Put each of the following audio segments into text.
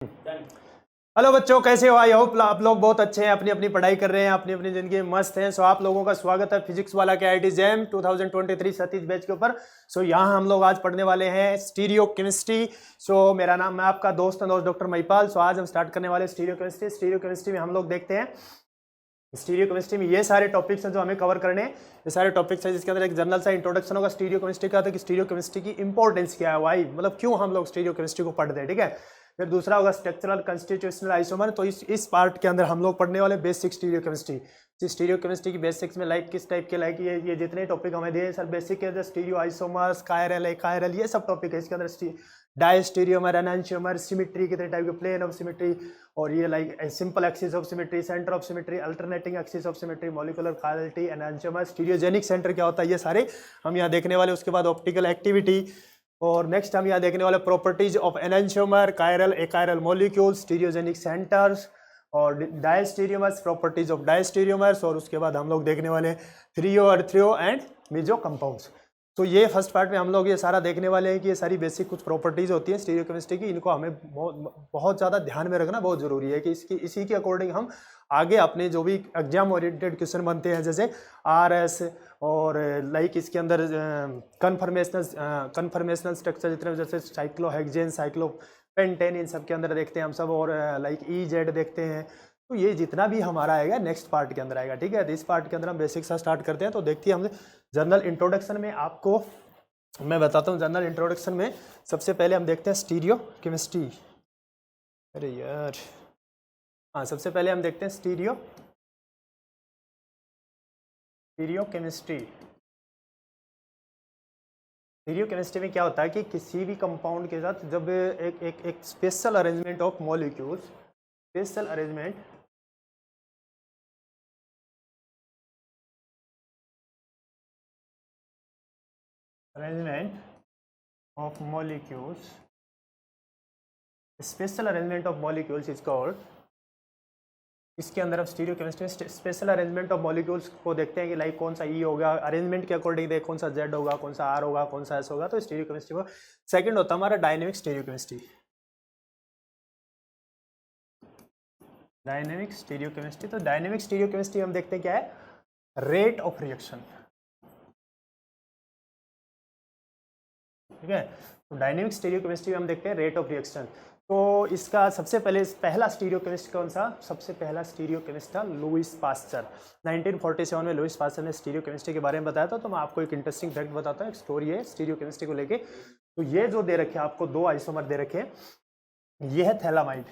Hello बच्चों, कैसे हो? आई होप आप लोग बहुत अच्छे हैं, अपनी अपनी पढ़ाई कर रहे हैं, अपनी अपनी जिंदगी में मस्त हैं। सो आप लोगों का स्वागत है फिजिक्स वाला के आईटी जैम 2023 सतीश बैच के ऊपर। सो यहाँ हम लोग आज पढ़ने वाले हैं स्टीरियो केमिस्ट्री। सो मेरा नाम, मैं आपका दोस्त डॉक्टर महिपाल। सो आज हम स्टार्ट करने वाले स्टीरियो केमिस्ट्री। स्टीरियो केमिस्ट्री में हम लोग देखते हैं, स्टीरियो केमिस्ट्री में ये सारे टॉपिक्स हैं जो हमें कवर करने हैं। ये सारे टॉपिक्स हैं जिसके अंदर एक जनरल सा इंट्रोडक्शन होगा स्टीरियो केमिस्ट्री का, तो कि स्टीरियो केमिस्ट्री की इंपॉर्टेंस क्या है, वाई मतलब क्यों हम लोग स्टीरियो केमिस्ट्री को पढ़ते हैं, ठीक है। फिर दूसरा होगा स्ट्रक्चरल कंस्टिट्यूशनल आइसोमर। तो इस पार्ट के अंदर हम लोग पढ़ने वाले basic stereochemistry. Stereochemistry की बेसिक्स में लाइक किस टाइप के, लाइक ये जितने टॉपिक हमें दिए सर बेसिक है, स्टीरियो आइसोमर्स, कायरल, कायरल, ये सब टॉपिक है इसके अंदर। डायस्टीरियोमर, एनांशियोमर, सिमेट्री, कितने टाइप के प्लेन ऑफ सिमेट्री, और ये like simple axis of symmetry, centre of symmetry, alternating axis of symmetry, molecular chirality, enantiomer, stereogenic centre क्या होता है, ये सारे हम यहाँ देखने वाले। उसके बाद ऑप्टिकल एक्टिविटी, और नेक्स्ट हम यहाँ देखने वाले properties of enantiomer, chiral, achiral molecule, stereogenic centres, और डायस्टीरियोमर्स, प्रॉपर्टीज ऑफ डायस्टीरियोमर्स, और उसके बाद हम लोग देखने वाले threo, erythro and meso compounds. तो ये फर्स्ट पार्ट में हम लोग ये सारा देखने वाले हैं कि ये सारी बेसिक कुछ प्रॉपर्टीज होती हैं स्टीरियो केमिस्ट्री की, इनको हमें बहुत ज़्यादा ध्यान में रखना बहुत ज़रूरी है कि इसी के अकॉर्डिंग हम आगे अपने जो भी एग्जाम ओरिएंटेड क्वेश्चन बनते हैं, जैसे आरएस और लाइक इसके अंदर कन्फर्मेशनल स्ट्रक्चर जितने, जैसे साइक्लोहेक्सेन, साइक्लोपेंटेन, इन सब के अंदर देखते हैं हम सब, और लाइक EZ देखते हैं। तो ये जितना भी हमारा आएगा नेक्स्ट पार्ट के अंदर आएगा, ठीक है। तो इस पार्ट के अंदर हम बेसिक सा स्टार्ट करते हैं। तो देखिए, हम जनरल इंट्रोडक्शन में आपको मैं बताता हूँ। जनरल इंट्रोडक्शन में सबसे पहले हम देखते हैं स्टीरियो केमिस्ट्री। अरे यार, हाँ, सबसे पहले हम देखते हैं स्टीरियो केमिस्ट्री। स्टीरियो केमिस्ट्री में क्या होता है कि किसी भी कंपाउंड के साथ जब एक special arrangement of molecules, special arrangement of molecules, special arrangement of molecules is called. इसके अंदर अब स्टीरियो केमिस्ट्री में स्पेशल अरेंजमेंट ऑफ मॉलिक्यूल्स को देखते हैं कि लाइक कौन सा E होगा, अरेंजमेंट के अकॉर्डिंग देख कौन सा Z होगा, कौन सा R होगा, कौन सा S होगा। तो स्टीरियो केमिस्ट्री को सेकंड होता है हमारा dynamic stereo chemistry. Dynamic stereo chemistry, तो डायनेमिक स्टीरियो केमिस्ट्री हम देखते हैं क्या है, रेट ऑफ रिएक्शन, ठीक है। तो डायनेमिक स्टीरियो केमिस्ट्री में हम देखते हैं रेट ऑफ रिएक्शन। तो इसका सबसे पहले पहला स्टीरियो केमिस्ट कौन सा, सबसे पहला स्टीरियो केमिस्ट था लुईस पास्चर। 1947 में लुईस पास्चर ने स्टीरियो केमिस्ट्री के बारे में बताया था। तो मैं आपको एक इंटरेस्टिंग फैक्ट बताता हूँ, एक स्टोरी है स्टीरियो केमिस्ट्री को लेके। तो ये जो दे रखे हैं आपको, दो आइसोमर दे रखे हैं, ये है थैलामाइड,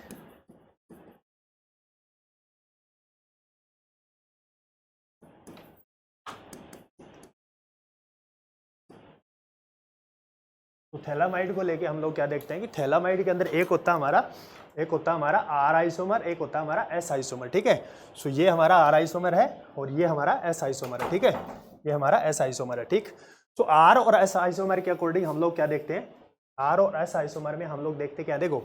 तो थैलामाइड को लेके हम लोग क्या देखते हैं कि थैलामाइड के अंदर एक होता है हमारा R आइसोमर, एक होता है हमारा S आइसोमर, ठीक है। सो ये हमारा R आइसोमर है और ये हमारा S आइसोमर है, ठीक है। ये हमारा S आइसोमर है, ठीक। तो R और S आइसोमर के अकॉर्डिंग हम लोग क्या देखते हैं, R और S आइसोमर में हम लोग देखते क्या, देखो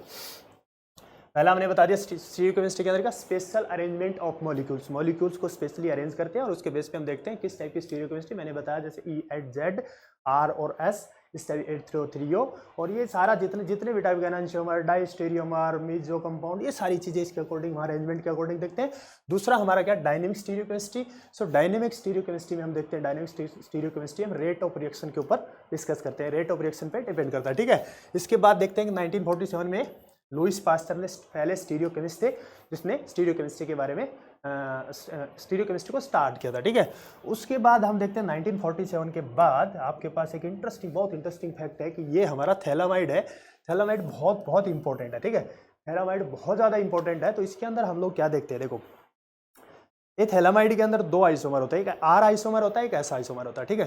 पहला हमने बता दिया स्टीरियो केमिस्ट्री के अंदर का स्पेशल अरेंजमेंट ऑफ मॉलिक्यूल्स को स्पेशली अरेंज करते हैं, और उसके बेस पे हम देखते हैं किस टाइप की स्टीरियो केमिस्ट्री। मैंने बताया जैसे E8Z, R और S, इस टाइप थ्रियो, और ये सारा जितने भी टाइप के एनांशियोमर, डायस्टीरियोमर, मेजो कंपाउंड, ये सारी चीजें इसके अकॉर्डिंग अरेंजमेंट के अकॉर्डिंग देखते हैं। दूसरा हमारा क्या, डायनेमिक स्टीरियो केमिस्ट्री। सो डायनेमिक स्टीरियो केमिस्ट्री में हम देखते हैं, डायनेमिक स्टीरियो केमिस्ट्री हम रेट ऑफ रिएक्शन के ऊपर डिस्कस करते हैं, रेट ऑफ रिएक्शन पे डिपेंड करता है, ठीक है। इसके बाद देखते हैं कि 1947 में लुईस पास्चर ने पहले स्टीरियो केमिस्ट थे जिसने स्टीरियो केमिस्ट्री के बारे में स्टीरियो केमिस्ट्री को स्टार्ट किया था, ठीक है। उसके बाद हम देखते हैं 1947 के बाद आपके पास एक बहुत इंटरेस्टिंग फैक्ट है कि ये हमारा थैलामाइड है। थैलामाइड बहुत इंपॉर्टेंट है, ठीक है। थैलामाइड बहुत ज़्यादा इंपॉर्टेंट है। तो इसके अंदर हम लोग क्या देखते हैं, देखो ये थैलामाइड के अंदर दो आइसोमर होता है, एक R आइसोमर होता है, एक S आइसोमर होता है, ठीक है।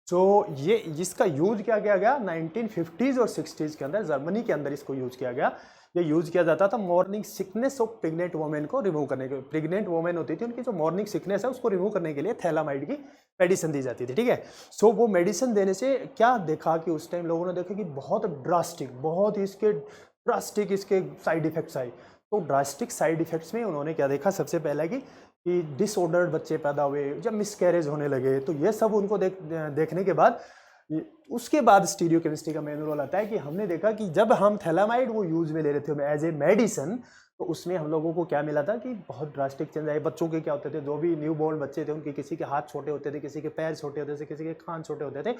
तो ये इसका यूज क्या किया गया 1950s और 60s के अंदर, जर्मनी के अंदर इसको यूज किया गया। ये यूज किया जाता था morning sickness of pregnant women को रिमूव करने के, प्रेग्नेंट वोमेन होती थी उनकी जो मॉर्निंग सिकनेस है उसको रिमूव करने के लिए थैलामाइड की मेडिसिन दी जाती थी, ठीक है। सो वो मेडिसिन देने से क्या देखा कि उस टाइम लोगों ने देखा कि बहुत ड्रास्टिक इसके साइड इफेक्ट्स आए। तो ड्रास्टिक साइड इफेक्ट्स में उन्होंने क्या देखा, सबसे पहला कि डिसऑर्डर्ड बच्चे पैदा हुए, जब मिसकैरेज होने लगे, तो ये सब उनको देखने के बाद उसके बाद स्टीरियो केमिस्ट्री का मेन रोल आता है कि हमने देखा कि जब हम थैलामाइड वो यूज में ले रहे थे एज ए मेडिसिन, तो उसमें हम लोगों को क्या मिला था कि बहुत ड्रास्टिक चेंज आए। बच्चों के क्या होते थे, जो भी न्यू बॉर्न बच्चे थे उनके किसी के हाथ छोटे होते थे, किसी के पैर छोटे होते थे, किसी के कान छोटे होते थे,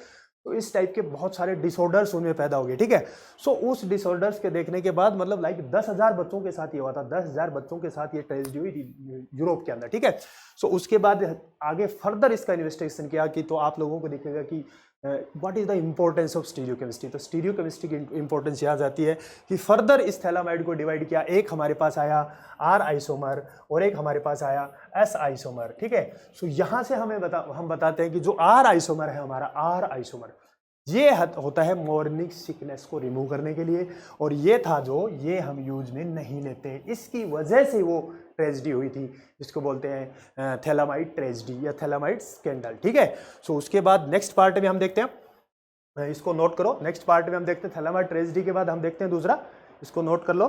तो इस टाइप के बहुत सारे डिसऑर्डर्स उनमें पैदा हो गए। ठीक है, सो उस डिसऑर्डर्स के देखने के बाद मतलब लाइक 10,000 बच्चों के साथ ये हुआ था, 10,000 बच्चों के साथ ये ट्रेजेडी हुई थी यूरोप के अंदर। ठीक है, सो उसके बाद आगे फर्दर इसका इन्वेस्टिगेशन किया कि तो आप लोगों को दिखेगा कि what is the importance of stereo chemistry. तो स्टीरियो केमिस्ट्री की इंपॉर्टेंस यहाँ जाती है कि फर्दर इस थैलामाइड को डिवाइड किया, एक हमारे पास आया आर आइसोमर और एक हमारे पास आया एस आइसोमर। ठीक है, सो यहाँ से हम बताते हैं कि जो आर आइसोमर है हमारा, आर आइसोमर ये होता है मॉर्निंग सिकनेस को रिमूव करने के लिए, और ये था जो ये हम यूज में नहीं लेते, इसकी वजह से वो ट्रेजेडी हुई थी, जिसको बोलते हैं थैलामाइड ट्रेजेडी या थैलामाइड स्कैंडल। ठीक है, सो उसके बाद नेक्स्ट पार्ट में हम देखते हैं, इसको नोट करो, नेक्स्ट पार्ट में हम देखते हैं थैलामाइड ट्रेजेडी के बाद हम देखते हैं दूसरा, इसको नोट कर लो।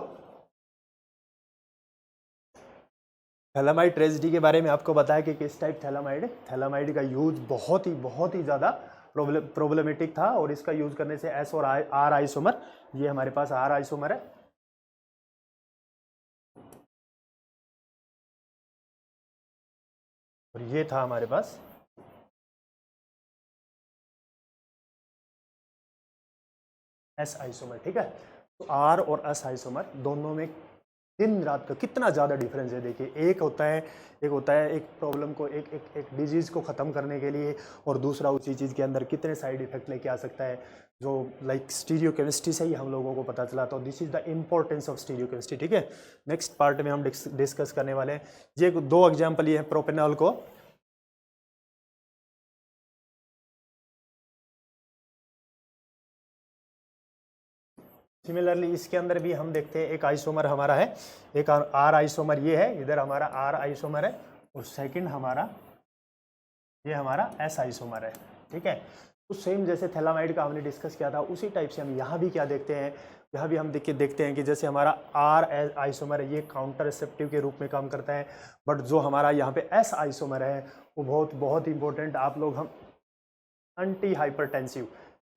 थैलामाइड ट्रेजेडी के बारे में आपको बताया कि किस टाइप थैलामाइड का यूज बहुत ही ज़्यादा प्रॉब्लमेटिक था, और इसका यूज करने से एस और आर आइसोमर, ये हमारे पास आर आइसोमर है, और ये था हमारे पास एस आइसोमर। ठीक है, तो आर और एस आइसोमर दोनों में दिन रात का कितना ज़्यादा डिफरेंस है। देखिए, एक होता है एक प्रॉब्लम को, एक डिजीज को ख़त्म करने के लिए, और दूसरा उसी चीज़ के अंदर कितने साइड इफेक्ट लेके आ सकता है, जो लाइक स्टीरियो केमिस्ट्री से ही हम लोगों को पता चला। तो this is the importance of stereo chemistry. ठीक है, नेक्स्ट पार्ट में हम डिस्कस करने वाले हैं, ये दो एग्जाम्पल ये हैं प्रोपेनॉल को, सिमिलरली इसके अंदर भी हम देखते हैं एक आइसोमर हमारा है, एक आर आइसोमर ये है, इधर हमारा आर आइसोमर है, और सेकंड हमारा ये हमारा एस आइसोमर है। ठीक है, तो सेम जैसे थैलामाइड का हमने डिस्कस किया था, उसी टाइप से हम यहाँ भी क्या देखते हैं, यहाँ भी हम देखते हैं कि जैसे हमारा आर आइसोमर है ये काउंटर रिसेप्टिव के रूप में काम करता है, बट जो हमारा यहाँ पे एस आइसोमर है वो बहुत इंपॉर्टेंट, आप लोग हम एंटी हाइपरटेंसिव,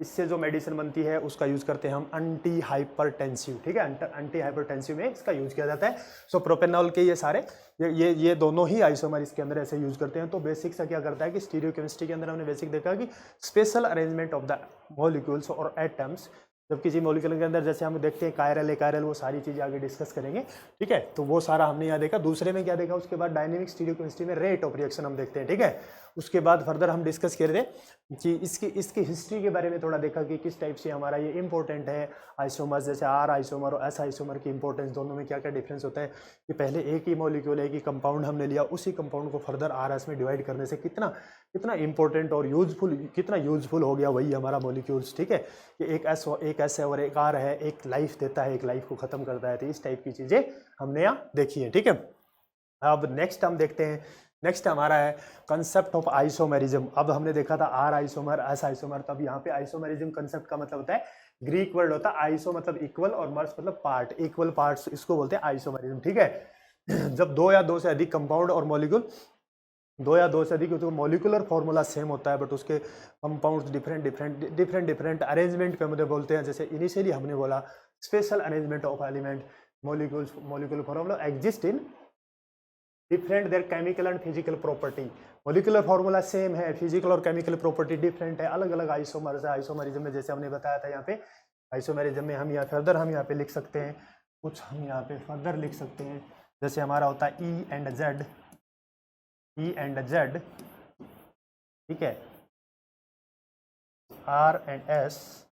इससे जो मेडिसिन बनती है उसका यूज करते हैं हम एंटी हाइपरटेंसिव। ठीक है, एंटी हाइपरटेंसिव में इसका यूज किया जाता है। सो प्रोपेनॉल के ये सारे ये दोनों ही आइसोमर इसके अंदर ऐसे यूज करते हैं। तो बेसिक सा क्या करता है कि स्टीरियो केमिस्ट्री के अंदर हमने बेसिक देखा कि special arrangement of the molecules और एटम्स, जब किसी मॉलिक्यूल के अंदर जैसे हम देखते हैं कायरल एकायरल, वो सारी चीज़ें आगे डिस्कस करेंगे। ठीक है, तो वो सारा हमने यहाँ देखा। दूसरे में क्या देखा, उसके बाद डायनेमिक स्टीरियो केमिस्ट्री में रेट ऑफ रिएक्शन हम देखते हैं। ठीक है, उसके बाद फर्दर हम डिस्कस कर रहे थे कि इसकी हिस्ट्री के बारे में थोड़ा देखा कि किस टाइप से हमारा ये इंपॉर्टेंट है आइसोमर्स, जैसे आर आइसोमर और एस आइसोमर की इंपॉर्टेंस, दोनों में क्या क्या डिफरेंस होता है कि पहले एक ही मॉलिक्यूल एक ही कंपाउंड हमने लिया, उसी कंपाउंड को फर्दर आर एस में डिवाइड करने से कितना इंपॉर्टेंट और कितना यूजफुल हो गया वही हमारा मॉलिक्यूल्स। ठीक है, कि एक एस है और एक आर है, एक लाइफ देता है, एक लाइफ को खत्म करता है। तो इस टाइप की चीजें हमने यहाँ देखी है। ठीक है, अब नेक्स्ट हम देखते हैं, नेक्स्ट हमारा है कंसेप्ट ऑफ आइसोमेरिज्म। अब हमने देखा था आर आइसोमर एस आइसोमर, तब यहाँ पे आइसोमेरिज्म कंसेप्ट का मतलब होता है, ग्रीक वर्ड होता है आइसो मतलब इक्वल और मर्स मतलब पार्ट, इक्वल पार्ट्स, इसको बोलते हैं आइसोमेरिज्म। ठीक है, जब दो या दो से अधिक कंपाउंड और मॉलिक्यूल, दो या दो से अधिक, उसको मॉलिकुलर फॉर्मूला सेम होता है बट उसके कंपाउंड्स डिफरेंट अरेंजमेंट पे मुझे बोलते हैं। जैसे इनिशियली हमने बोला special arrangement of element, molecular formula exist in different there chemical and physical property, molecular formula same है, फिजिकल और केमिकल प्रॉपर्टी डिफरेंट है, अलग अलग आइसोमर्स है। आइसोमरिज्म में जैसे हमने बताया था, यहाँ पे आइसोमरिज्म में हम यहाँ फर्दर हम यहाँ पे लिख सकते हैं, कुछ हम यहाँ पे फर्दर लिख सकते हैं, जैसे हमारा होता है ई एंड जेड, ठीक है, R and S,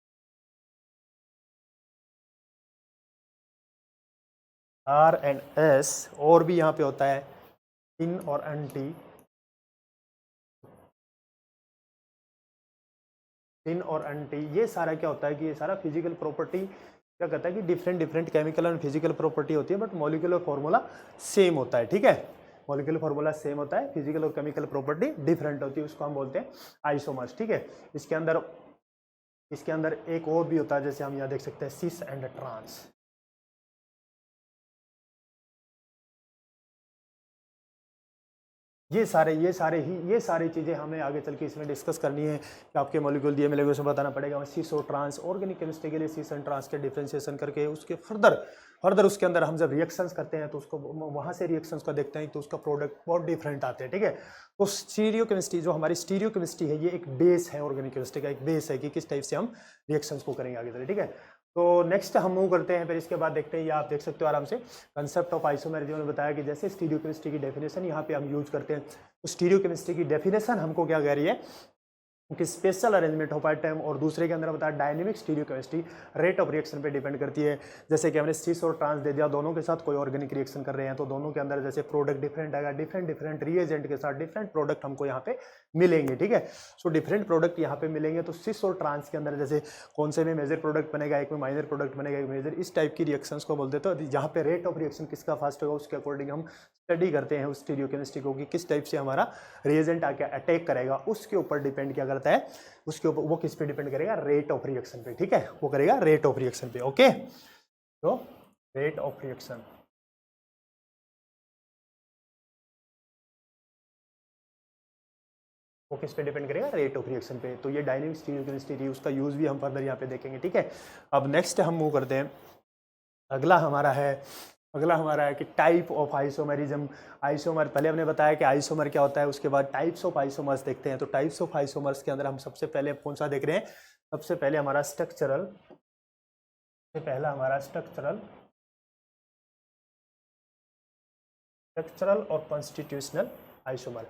R and S, और भी यहाँ पे होता है इन और एंटी, इन और एंटी। ये सारा क्या होता है कि ये सारा फिजिकल प्रॉपर्टी क्या कहता है कि different chemical and physical property होती है बट मॉलिक्यूलर फॉर्मूला सेम होता है। ठीक है, मॉलिक्यूलर फॉर्मूला सेम होता है, फिजिकल और केमिकल प्रॉपर्टी डिफरेंट होती है, उसको हम बोलते हैं आइसोमर्स। ठीक है, इसके अंदर एक और भी होता है, जैसे हम यहाँ देख सकते हैं सिस एंड ट्रांस। ये सारी चीज़ें हमें आगे चल के इसमें डिस्कस करनी है कि आपके मॉलिक्यूल दिए मिले उसे बताना पड़ेगा। हमें सीस और ट्रांस, ऑर्गेनिक केमिस्ट्री के लिए सीस एंड ट्रांस के डिफ्रेंशिएशन करके उसके फर्दर उसके अंदर हम जब रिएक्शंस करते हैं तो उसको वहाँ से रिएक्शंस को देखते हैं तो उसका प्रोडक्ट बहुत डिफरेंट आते हैं, ठीक है। तो स्टीरियो केमिस्ट्री, जो हमारी स्टीरियो केमिस्ट्री है, ये एक बेस है, ऑर्गेनिक केमिस्ट्री का एक बेस है कि किस टाइप से हम रिएक्शंस को करेंगे आगे चले, ठीक है। तो नेक्स्ट हम मूव करते हैं, फिर इसके बाद देखते हैं, ये आप देख सकते हो आराम से, कंसेप्ट ऑफ आइसोमर जो मैंने बताया कि जैसे स्टीरियो केमिस्ट्री की डेफिनेशन यहाँ पे हम यूज करते हैं, तो स्टीरियो केमिस्ट्री की डेफिनेशन हमको क्या कह रही है कि स्पेशल अरेंजमेंट ऑफ आइटम, और दूसरे के अंदर बताया dynamic stereo chemistry rate of reaction पे डिपेंड करती है। जैसे कि हमने सीस और ट्रांस दे दिया, दोनों के साथ कोई ऑर्गेनिक रिएक्शन कर रहे हैं तो दोनों के अंदर जैसे प्रोडक्ट डिफरेंट आएगा, डिफरेंट रिएजेंट के साथ डिफरेंट प्रोडक्ट हमको यहाँ पे मिलेंगे, ठीक है। सो डिफरेंट प्रोडक्ट यहाँ पे मिलेंगे। तो सीस और ट्रांस के अंदर जैसे कौन से में मेजर प्रोडक्ट बनेगा, एक में माइनर प्रोडक्ट बनेगा, एक मेजर, इस टाइप की रिएक्शंस को बोलते हैं। तो जहाँ पे रेट ऑफ रिएक्शन किसका फास्ट होगा उसके अकॉर्डिंग हम स्टडी करते हैं उस स्टीरियो केमिस्ट्री को कि किस टाइप से हमारा रिएजेंट आके अटैक करेगा, उसके ऊपर डिपेंड क्या करता है, उसके ऊपर वो किस पे डिपेंड करेगा, रेट ऑफ रिएक्शन पे, ठीक है, वो करेगा रेट ऑफ रिएक्शन पे। ओके, तो रेट ऑफ रिएक्शन, वो किस पे डिपेंड करेगा, रेट ऑफ रिएक्शन पे। तो ये डायनेमिक स्टीरियो केमिस्ट्री, उसका यूज भी हम फर्दर यहाँ पे देखेंगे, ठीक है। अब नेक्स्ट हम मूव करते हैं, अगला हमारा है कि टाइप ऑफ आइसोमरिज्म। आइसोमर, पहले हमने बताया कि आइसोमर क्या होता है, उसके बाद टाइप्स ऑफ आइसोमर्स देखते हैं। तो टाइप्स ऑफ आइसोमर्स के अंदर हम सबसे पहले कौन सा देख रहे हैं, सबसे पहले हमारा स्ट्रक्चरल, और कॉन्स्टिट्यूशनल आइसोमर।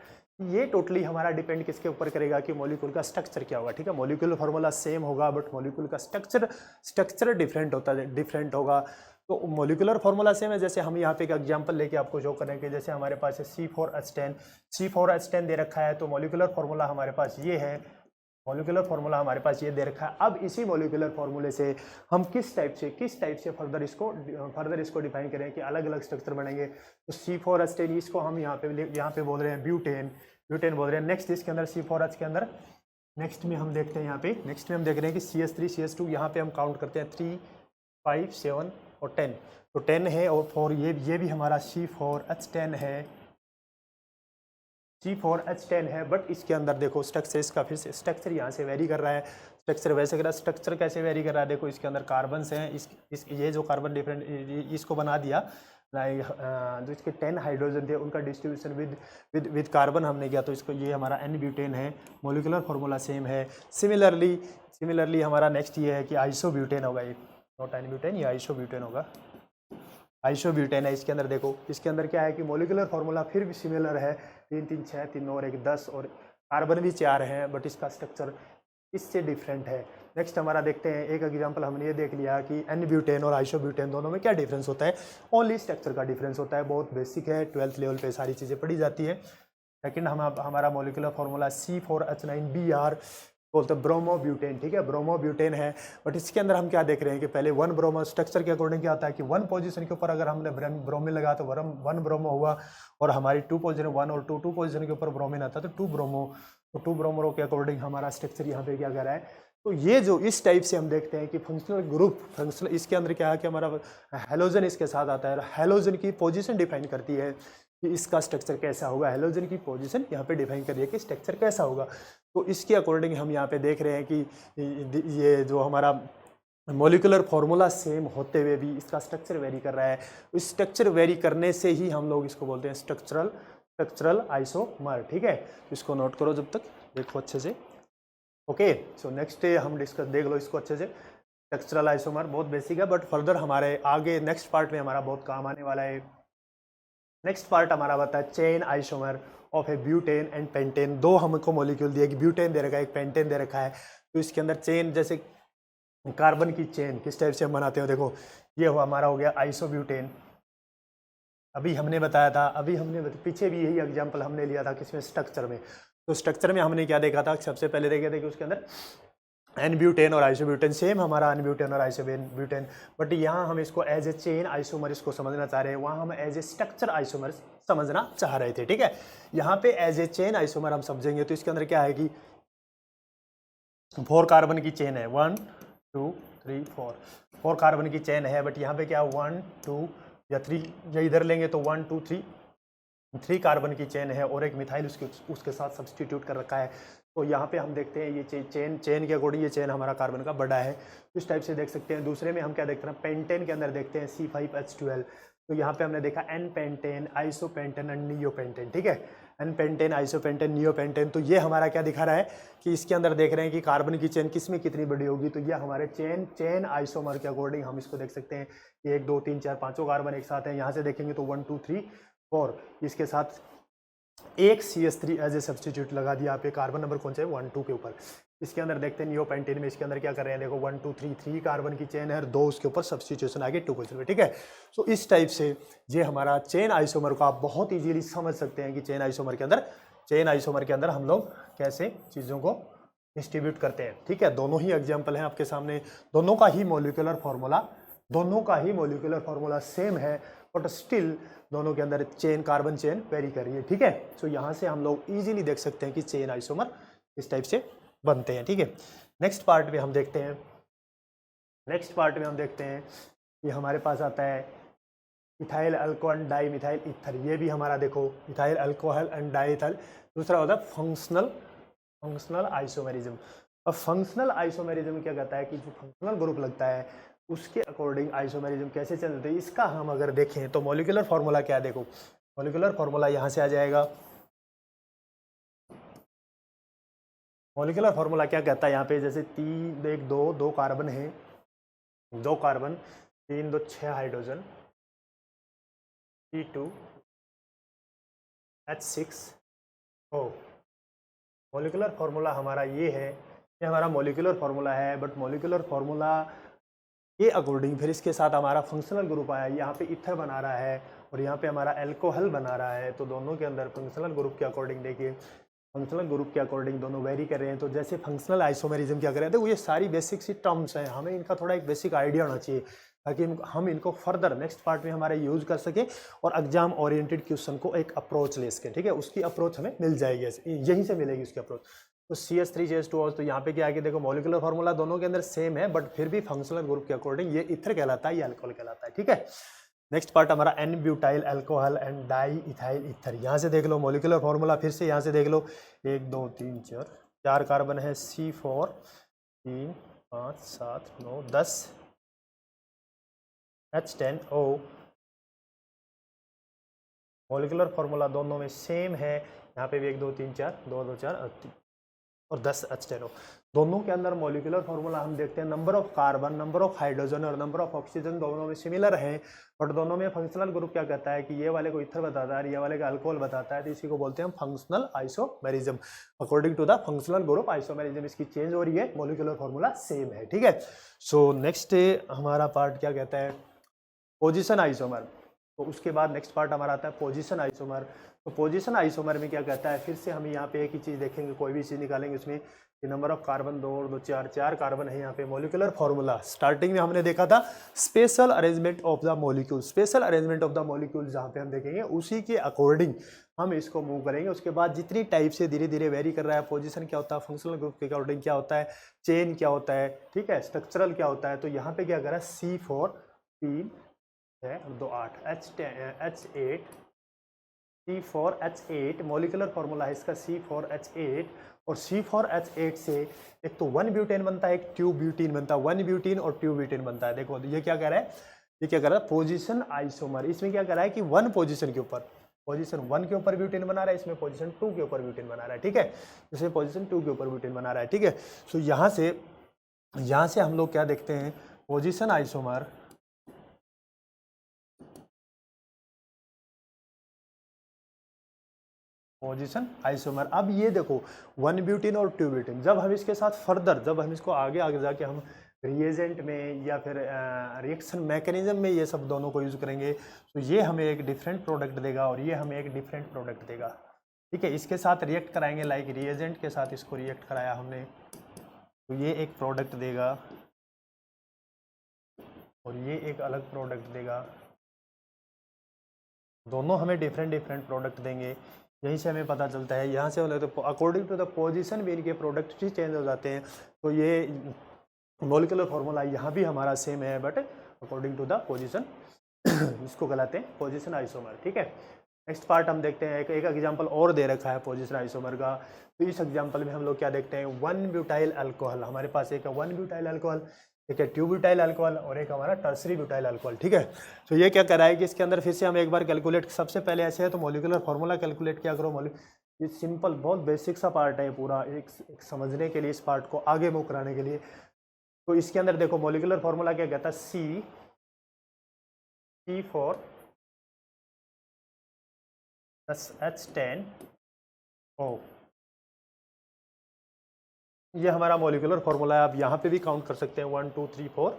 ये टोटली हमारा डिपेंड किसके ऊपर करेगा कि मॉलिक्यूल का स्ट्रक्चर क्या होगा, ठीक है। मॉलिक्यूल फार्मूला सेम होगा बट मॉलिक्यूल का स्ट्रक्चर डिफरेंट होगा। तो मॉलिक्यूलर फार्मूला सेम है, जैसे हम यहाँ पे एक एग्जांपल लेके आपको शो करेंगे, जैसे हमारे पास है C4H10 दे रखा है, तो मॉलिक्यूलर फार्मूला हमारे पास ये है, मॉलिक्यूलर फार्मूला हमारे पास ये दे रखा है। अब इसी मॉलिक्यूलर फार्मूले से हम किस टाइप से फर्दर इसको डिफाइन करें कि अलग अलग स्ट्रक्चर बनेंगे। तो C4H10 इसको हम यहाँ पे बोल रहे हैं ब्यूटेन बोल रहे हैं। नेक्स्ट इसके अंदर C4H के अंदर नेक्स्ट में हम देखते हैं, यहाँ पे नेक्स्ट में हम देख रहे हैं कि CH3 CH2, यहाँ पे हम काउंट करते हैं 3, 5, 7 और 10, तो 10 है। और 4 ये भी हमारा C4H10 है, बट इसके अंदर देखो स्ट्रक्चर, इसका फिर से स्ट्रक्चर यहाँ से वेरी कर रहा है, स्ट्रक्चर कैसे वेरी कर रहा है, देखो इसके अंदर कार्बन्स हैं, ये जो कार्बन डिफरेंट इसको बना दिया, जो इसके 10 हाइड्रोजन थे उनका डिस्ट्रीब्यूशन विद कार्बन हमने किया, तो इसको ये हमारा N ब्यूटेन है, मॉलिक्यूलर फार्मूला सेम है। सिमिलरली हमारा नेक्स्ट ये है कि आइसोब्यूटेन होगा, ये नॉट N ब्यूटेन, ये आइसोब्यूटेन होगा, आइसोब्यूटेन है। इसके अंदर देखो, इसके अंदर क्या है कि मॉलिक्यूलर फार्मूला फिर भी सिमिलर है, 3 3 6 3 और 1 10, और कार्बन भी 4 हैं, बट इसका स्ट्रक्चर इससे डिफरेंट है। नेक्स्ट हमारा देखते हैं, एक एग्जांपल हमने ये देख लिया कि N ब्यूटेन और आइसोब्यूटेन दोनों में क्या डिफरेंस होता है, ओनली स्ट्रक्चर का डिफरेंस होता है, बहुत बेसिक है, 12th लेवल पे सारी चीज़ें पढ़ी जाती है। सेकंड हमारा मॉलिक्यूलर फार्मूला C4H9Br बोलते हैं ब्रोमोब्यूटेन, ठीक है, ब्रोमोब्यूटेन है। बट इसके अंदर हम क्या देख रहे हैं कि पहले 1 ब्रोमो, स्ट्रक्चर के अकॉर्डिंग क्या होता है कि 1 पोजीशन के ऊपर अगर हमने ब्रोमीन लगा तो 1 ब्रोमो हुआ, और हमारी 2 पोजीशन 1 और 2 पोजीशन के ऊपर ब्रोमीन आता है तो 2 ब्रोमो, तो 2 ब्रोमो के अकॉर्डिंग हमारा स्ट्रक्चर यहाँ पे क्या कर रहा है। तो ये जो इस टाइप से हम देखते हैं कि फंक्शनल ग्रुप, इसके अंदर क्या है कि हमारा हेलोजन इसके साथ आता है, हेलोजन की पोजीशन डिफाइन करती है कि इसका स्ट्रक्चर कैसा होगा, हेलोजन की पोजीशन यहाँ पे डिफाइन करिए कि स्ट्रक्चर कैसा होगा। तो इसके अकॉर्डिंग हम यहाँ पे देख रहे हैं कि ये जो हमारा मॉलिक्यूलर फार्मूला सेम होते हुए भी इसका स्ट्रक्चर वेरी कर रहा है। इस स्ट्रक्चर वेरी करने से ही हम लोग इसको बोलते हैं स्ट्रक्चरल आइसोमर, ठीक है। इसको नोट करो जब तक, देखो अच्छे से। ओके, सो नेक्स्ट हम डिस्कस देख लो इसको अच्छे से। स्ट्रक्चरल आइसोमर बहुत बेसिक है, बट फर्दर हमारे आगे नेक्स्ट पार्ट में हमारा बहुत काम आने वाला है। नेक्स्ट पार्ट हमारा बता है chain isomer of A butane and pentane. 2 हमको मॉलिक्यूल दिए, एक ब्यूटेन दे रखा है, एक पेंटेन दे रखा है। तो इसके अंदर चेन, जैसे कार्बन की चेन किस टाइप से हम बनाते हो, देखो ये हमारा हो गया आइसोब्यूटेन, अभी हमने बताया था, पीछे भी यही एग्जाम्पल हमने लिया था किसमें, स्ट्रक्चर में। तो स्ट्रक्चर में हमने क्या देखा था, सबसे पहले देखे थे कि उसके अंदर N ब्यूटेन और आइसोब्यूटेन सेम, हमारा N ब्यूटेन और आइसोब्यूटेन, बट यहाँ हम इसको एज ए चेन आइसोमर इसको समझना चाह रहे हैं, वहाँ हम एज ए स्ट्रक्चर आइसोमर समझना चाह रहे थे, ठीक है। यहाँ पे एज ए चेन आइसोमर हम समझेंगे। तो इसके अंदर क्या है कि 4 कार्बन की चेन है, 1 2 3 4 कार्बन की चेन है, बट यहाँ पे क्या 1 2 या 3, या इधर लेंगे तो 1 2 3 3 कार्बन की चेन है और एक मिथाइल उसके साथ सब्सटीट्यूट कर रखा है। तो यहाँ पे हम देखते हैं ये चेन के अकॉर्डिंग ये चेन हमारा कार्बन का बड़ा है, इस टाइप से देख सकते हैं। दूसरे में हम क्या देखते हैं, पेंटेन के अंदर देखते हैं C5H12। तो यहाँ पे हमने देखा एन पेंटेन, आइसोपेंटेन और नियोपेंटेन, ठीक है, एन पेंटेन, आइसोपेंटेन, नियोपेंटेन। तो ये हमारा क्या दिखा रहा है कि इसके अंदर देख रहे हैं कि कार्बन की चेन किस में कितनी बड़ी होगी। तो ये हमारे चेन आइसोमर के अकॉर्डिंग हम इसको देख सकते हैं कि 1 2 3 4 5 कार्बन एक साथ हैं। यहाँ से देखेंगे तो 1 2 3 4, इसके साथ एक CH3 एज ए सब्सटीट्यूट लगा दिया आप कार्बन नंबर कौन सा है 1 2 के ऊपर। इसके अंदर देखते हैं नियोपेंटेन में, इसके अंदर क्या कर रहे हैं, देखो 1 2 3 कार्बन की चेन है और 2 उसके ऊपर सब्सटीट्यूशन आगे 2 पोजिशन में, ठीक है। सो इस टाइप से ये हमारा चेन आइसोमर को आप बहुत इजीली समझ सकते हैं कि चेन आइसोमर के अंदर हम लोग कैसे चीज़ों को डिस्ट्रीब्यूट करते हैं, ठीक है। दोनों ही एग्जाम्पल हैं आपके सामने, दोनों का ही मॉलिक्यूलर फार्मूला सेम है, बट स्टिल दोनों के अंदर कार्बन चेन वेरी कर रही है, ठीक है। सो यहाँ से हम लोग इजीली देख सकते हैं कि चेन आइसोमर इस टाइप से बनते हैं, ठीक है। नेक्स्ट पार्ट में हम देखते हैं कि हमारे पास आता है ethyl alcohol di methyl ether. ये भी हमारा देखो ethyl alcohol and di ethyl. दूसरा होता है फंक्शनल आइसोमेरिज्म। अब फंक्शनल आइसोमेरिज्म क्या कहता है कि जो फंक्शनल ग्रुप लगता है उसके अकॉर्डिंग आइसोमेरिज्म कैसे चलते हैं। इसका हम अगर देखें तो मॉलिक्यूलर फार्मूला क्या है, देखो मॉलिक्यूलर फार्मूला यहाँ से आ जाएगा। मॉलिक्यूलर फार्मूला क्या कहता है यहाँ पे, जैसे 3 1 2 2 कार्बन है, 2 carbon 3 2 6 hydrogen, C2H6O। Molecular formula हमारा ये है, ये हमारा मॉलिक्यूलर फार्मूला है। बट मॉलिक्यूलर फार्मूला के अकॉर्डिंग फिर इसके साथ हमारा फंक्शनल ग्रुप आया, यहाँ पे ईथर बना रहा है और यहाँ पे हमारा एल्कोहल बना रहा है। तो दोनों के अंदर फंक्शनल ग्रुप के अकॉर्डिंग देखिए, फंक्शनल ग्रुप के अकॉर्डिंग दोनों वेरी कर रहे हैं। तो जैसे फंक्शनल आइसोमेरिज्म क्या कर रहे हैं, तो ये सारी बेसिक सी टर्म्स हैं, हमें इनका थोड़ा एक बेसिक आइडिया होना चाहिए ताकि हम इनको फर्दर नेक्स्ट पार्ट में हमारे यूज़ कर सकें और एग्जाम ओरिएंटेड क्वेश्चन को एक अप्रोच ले सकें, ठीक है। उसकी अप्रोच हमें मिल जाएगी, यहीं से मिलेगी उसकी अप्रोच। तो CH3 CH2, तो यहाँ पे क्या है कि देखो मॉलिक्यूलर फार्मूला दोनों के अंदर सेम है, बट फिर भी फंक्शनल ग्रुप के अकॉर्डिंग ये ईथर कहलाता है, ये अल्कोहल कहलाता है, ठीक है। नेक्स्ट पार्ट हमारा n butyl alcohol and diethyl ether. यहाँ से देख लो मॉलिक्यूलर फार्मूला, फिर से यहाँ से देख लो 1 2 3 4 कार्बन है, C4 3 5 7 9 10 H10O। मॉलिक्यूलर फार्मूला दोनों में सेम है, यहाँ पे भी 1 2 3 4 2 2 4 और 10 H10O। दोनों के अंदर मॉलिक्यूलर फार्मूला हम देखते हैं, number of carbon, number of hydrogen और नंबर ऑफ ऑक्सीजन दोनों में सिमिलर हैं, बट दोनों में फंक्शनल ग्रुप क्या कहता है कि ये वाले को ईथर बताता है, ये वाले का अल्कोहल बताता है। तो इसी को बोलते हैं हम functional isomerism. According to the functional group isomerism इसकी चेंज हो रही है, मॉलिक्यूलर फार्मूला सेम है, ठीक है। सो नेक्स्ट हमारा पार्ट क्या कहता है, पोजिशन आइसोमर। तो उसके बाद नेक्स्ट पार्ट हमारा आता है पोजिशन आइसोमर। तो पोजीशन आइसोमर में क्या कहता है, फिर से हम यहाँ पे एक ही चीज़ देखेंगे, कोई भी चीज़ निकालेंगे उसमें कि नंबर ऑफ कार्बन 2 और 2 4 कार्बन है यहाँ पे। मॉलिक्यूलर फार्मूला स्टार्टिंग में हमने देखा था special arrangement of the molecule, special arrangement of the molecule जहाँ पे हम देखेंगे उसी के अकॉर्डिंग हम इसको मूव करेंगे। उसके बाद जितनी टाइप से धीरे धीरे वेरी कर रहा है, पोजीशन क्या होता है, फंक्शनल ग्रुप के अकॉर्डिंग क्या होता है, चेन क्या होता है, ठीक है, स्ट्रक्चरल क्या होता है। तो यहाँ पे क्या करा, C4 3 है 2 8 H8 C4H8 मॉलिक्यूलर फार्मूला है इसका C4H8, और C4H8 से एक तो 1 ब्यूटेन बनता है, एक 2 ब्यूटीन बनता है, 1 ब्यूटीन और 2 ब्यूटेन बनता है। देखो ये क्या कह रहा है, ये क्या कर रहा है, पोजीशन आइसोमर। इसमें क्या कर रहा है कि 1 पोजीशन के ऊपर, पोजीशन 1 के ऊपर ब्यूटेन बना रहा है, इसमें पोजीशन 2 के ऊपर ब्यूटेन बना रहा है, ठीक है, इसमें पोजीशन 2 के ऊपर ब्यूटेन बना रहा है, ठीक है। सो यहाँ से हम लोग क्या देखते हैं, पोजीशन आइसोमर, पोजीशन आइसोमर। अब ये देखो 1 ब्यूटीन और 2 ब्यूटीन, जब हम इसके साथ फर्दर, जब हम इसको आगे आगे जाके हम रिएजेंट में या फिर रिएक्शन मैकेनिज्म में ये सब दोनों को यूज़ करेंगे, तो ये हमें एक डिफरेंट प्रोडक्ट देगा और ये हमें एक डिफरेंट प्रोडक्ट देगा, ठीक है। इसके साथ रिएक्ट कराएंगे, लाइक रिएजेंट के साथ इसको रिएक्ट कराया हमने, तो ये एक प्रोडक्ट देगा और ये एक अलग प्रोडक्ट देगा, दोनों हमें डिफरेंट प्रोडक्ट देंगे। यहीं से हमें पता चलता है, यहाँ से तो अकॉर्डिंग टू द पोजीशन भी इनके प्रोडक्ट ही चेंज हो जाते हैं। तो ये मॉलिक्यूलर फार्मूला यहाँ भी हमारा सेम है, but according to the position इसको कहलाते हैं पोजीशन आइसोमर, ठीक है। नेक्स्ट पार्ट हम देखते हैं, एक एग्जांपल और दे रखा है पोजीशन आइसोमर का। तो इस एग्जांपल में हम लोग क्या देखते हैं, 1 ब्यूटाइल अल्कोहल, हमारे पास एक है 1 ब्यूटाइल अल्कोहल, एक है 2 ब्यूटाइल अल्कोहल और एक हमारा टर्सरी ब्यूटाइल अल्कोहल, ठीक है। तो ये क्या कर रहा है कि इसके अंदर फिर से हम एक बार कैलकुलेट, सबसे पहले ऐसे है तो मॉलिक्यूलर फार्मूला कैलकुलेट क्या करो, ये सिंपल बहुत बेसिक सा पार्ट है पूरा, एक समझने के लिए, इस पार्ट को आगे मूव कराने के लिए। तो इसके अंदर देखो मॉलिक्यूलर फार्मूला क्या कहता है, C4 H10O, ये हमारा मॉलिक्यूलर फार्मूला है। आप यहाँ पे भी काउंट कर सकते हैं 1 2 3 4,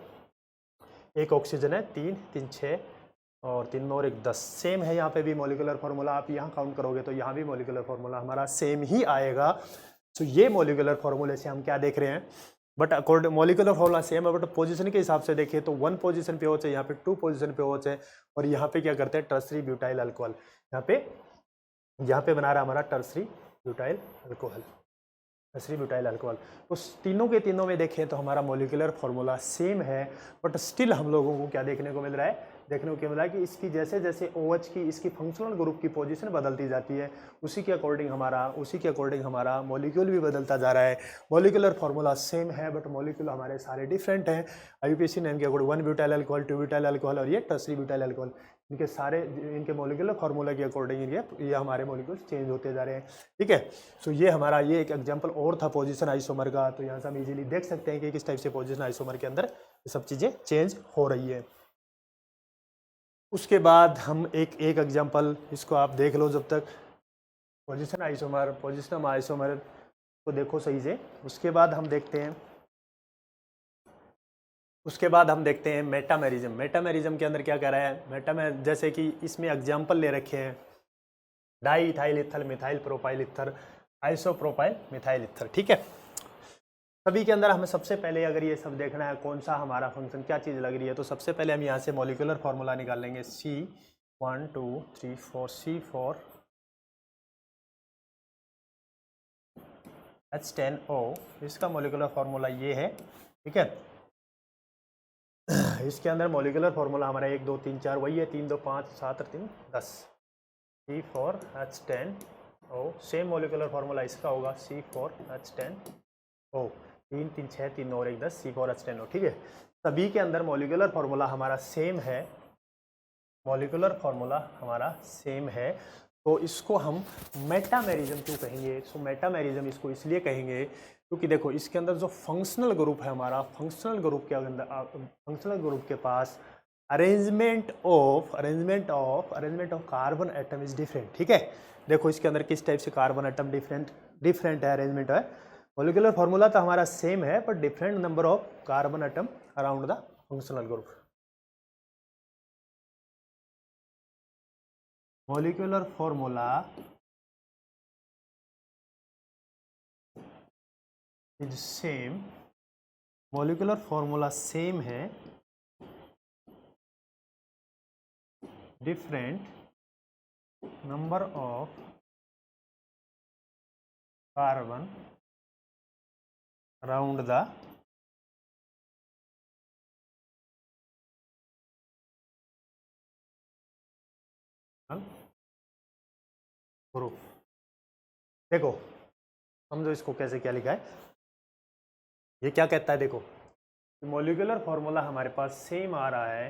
एक ऑक्सीजन है 3 3 6 और 3 और 1 10, सेम है यहाँ पे भी मॉलिक्यूलर फार्मूला। आप यहाँ काउंट करोगे तो यहाँ भी मॉलिक्यूलर फार्मूला हमारा सेम ही आएगा। तो ये मॉलिक्यूलर फार्मूले से हम क्या देख रहे हैं, but according molecular formula same है, बट पोजीशन के हिसाब से देखिए तो 1 पोजीशन पे OH है, यहाँ पे 2 पोजीशन पे OH है, और यहाँ पे क्या करते हैं टर्सरी ब्यूटाइल अल्कोहल, यहाँ पे बना रहा है हमारा tertiary butyl alcohol, tertiary butyl alcohol. तो तीनों के तीनों में देखें तो हमारा मॉलिक्यूलर फार्मूला सेम है, बट स्टिल हम लोगों को क्या देखने को मिल रहा है, कि इसकी जैसे जैसे OH की, इसकी फंक्शनल ग्रुप की पोजीशन बदलती जाती है, उसी के अकॉर्डिंग हमारा मॉलिक्यूल भी बदलता जा रहा है। मॉलिक्यूलर फार्मूला सेम है बट मॉलिक्यूल हमारे सारे डिफरेंट हैं। IUPAC नेम के according 1 butyl alcohol, 2 butyl alcohol और ये टर्सरी ब्यूटाइल अल्कोहल, इनके मॉलिक्यूलर फार्मूला के अकॉर्डिंग ये हमारे मॉलिक्यूल चेंज होते जा रहे हैं, ठीक है। सो ये हमारा ये एक एग्जांपल और था पोजीशन आइसोमर का। तो यहाँ से हम इजीली देख सकते हैं कि किस टाइप से पोजीशन आइसोमर के अंदर ये सब चीज़ें चेंज हो रही है। उसके बाद हम एक एग्जांपल, इसको आप देख लो जब तक, पोजीशन आइसोमर को देखो सही से। उसके बाद हम देखते हैं मेटामेरिज्म। मेटामेरिज्म के अंदर क्या कह रहा है, जैसे कि इसमें एग्जांपल ले रखे हैं di ethyl ether, methyl propyl ether, isopropyl methyl ether, ठीक है। सभी के अंदर हमें सबसे पहले अगर ये सब देखना है कौन सा हमारा फंक्शन क्या चीज़ लग रही है, तो सबसे पहले हम यहाँ से मॉलिक्यूलर फार्मूला निकाल लेंगे। C1 2 3 4 C4 H10O, इसका मॉलिक्यूलर फार्मूला ये है, ठीक है। इसके अंदर मॉलिक्यूलर फार्मूला हमारा 1 2 3 4 वही है, 3 2 5 7 3 10, C4 H10O। Same molecular formula इसका होगा C4 H10O, 3 3 6 3 और 1 10, C4 H10O, ठीक है। सभी के अंदर मॉलिक्यूलर फार्मूला हमारा सेम है, तो इसको हम मेटामेरिज्म क्यों कहेंगे। सो मेटामेरिज्म इसको इसलिए कहेंगे क्योंकि देखो इसके अंदर जो फंक्शनल ग्रुप है हमारा, फंक्शनल ग्रुप के पास arrangement of carbon atom is different, ठीक है। देखो इसके अंदर किस टाइप से कार्बन एटम डिफरेंट है, अरेंजमेंट है। मॉलिक्यूलर फार्मूला तो हमारा सेम है but different number of carbon atom around the functional group. Molecular formula is same, molecular formula same है, different number of carbon around the group. देखो समझो इसको कैसे क्या लिखा है, ये क्या कहता है, देखो मॉलिक्यूलर फार्मूला हमारे पास सेम आ रहा है,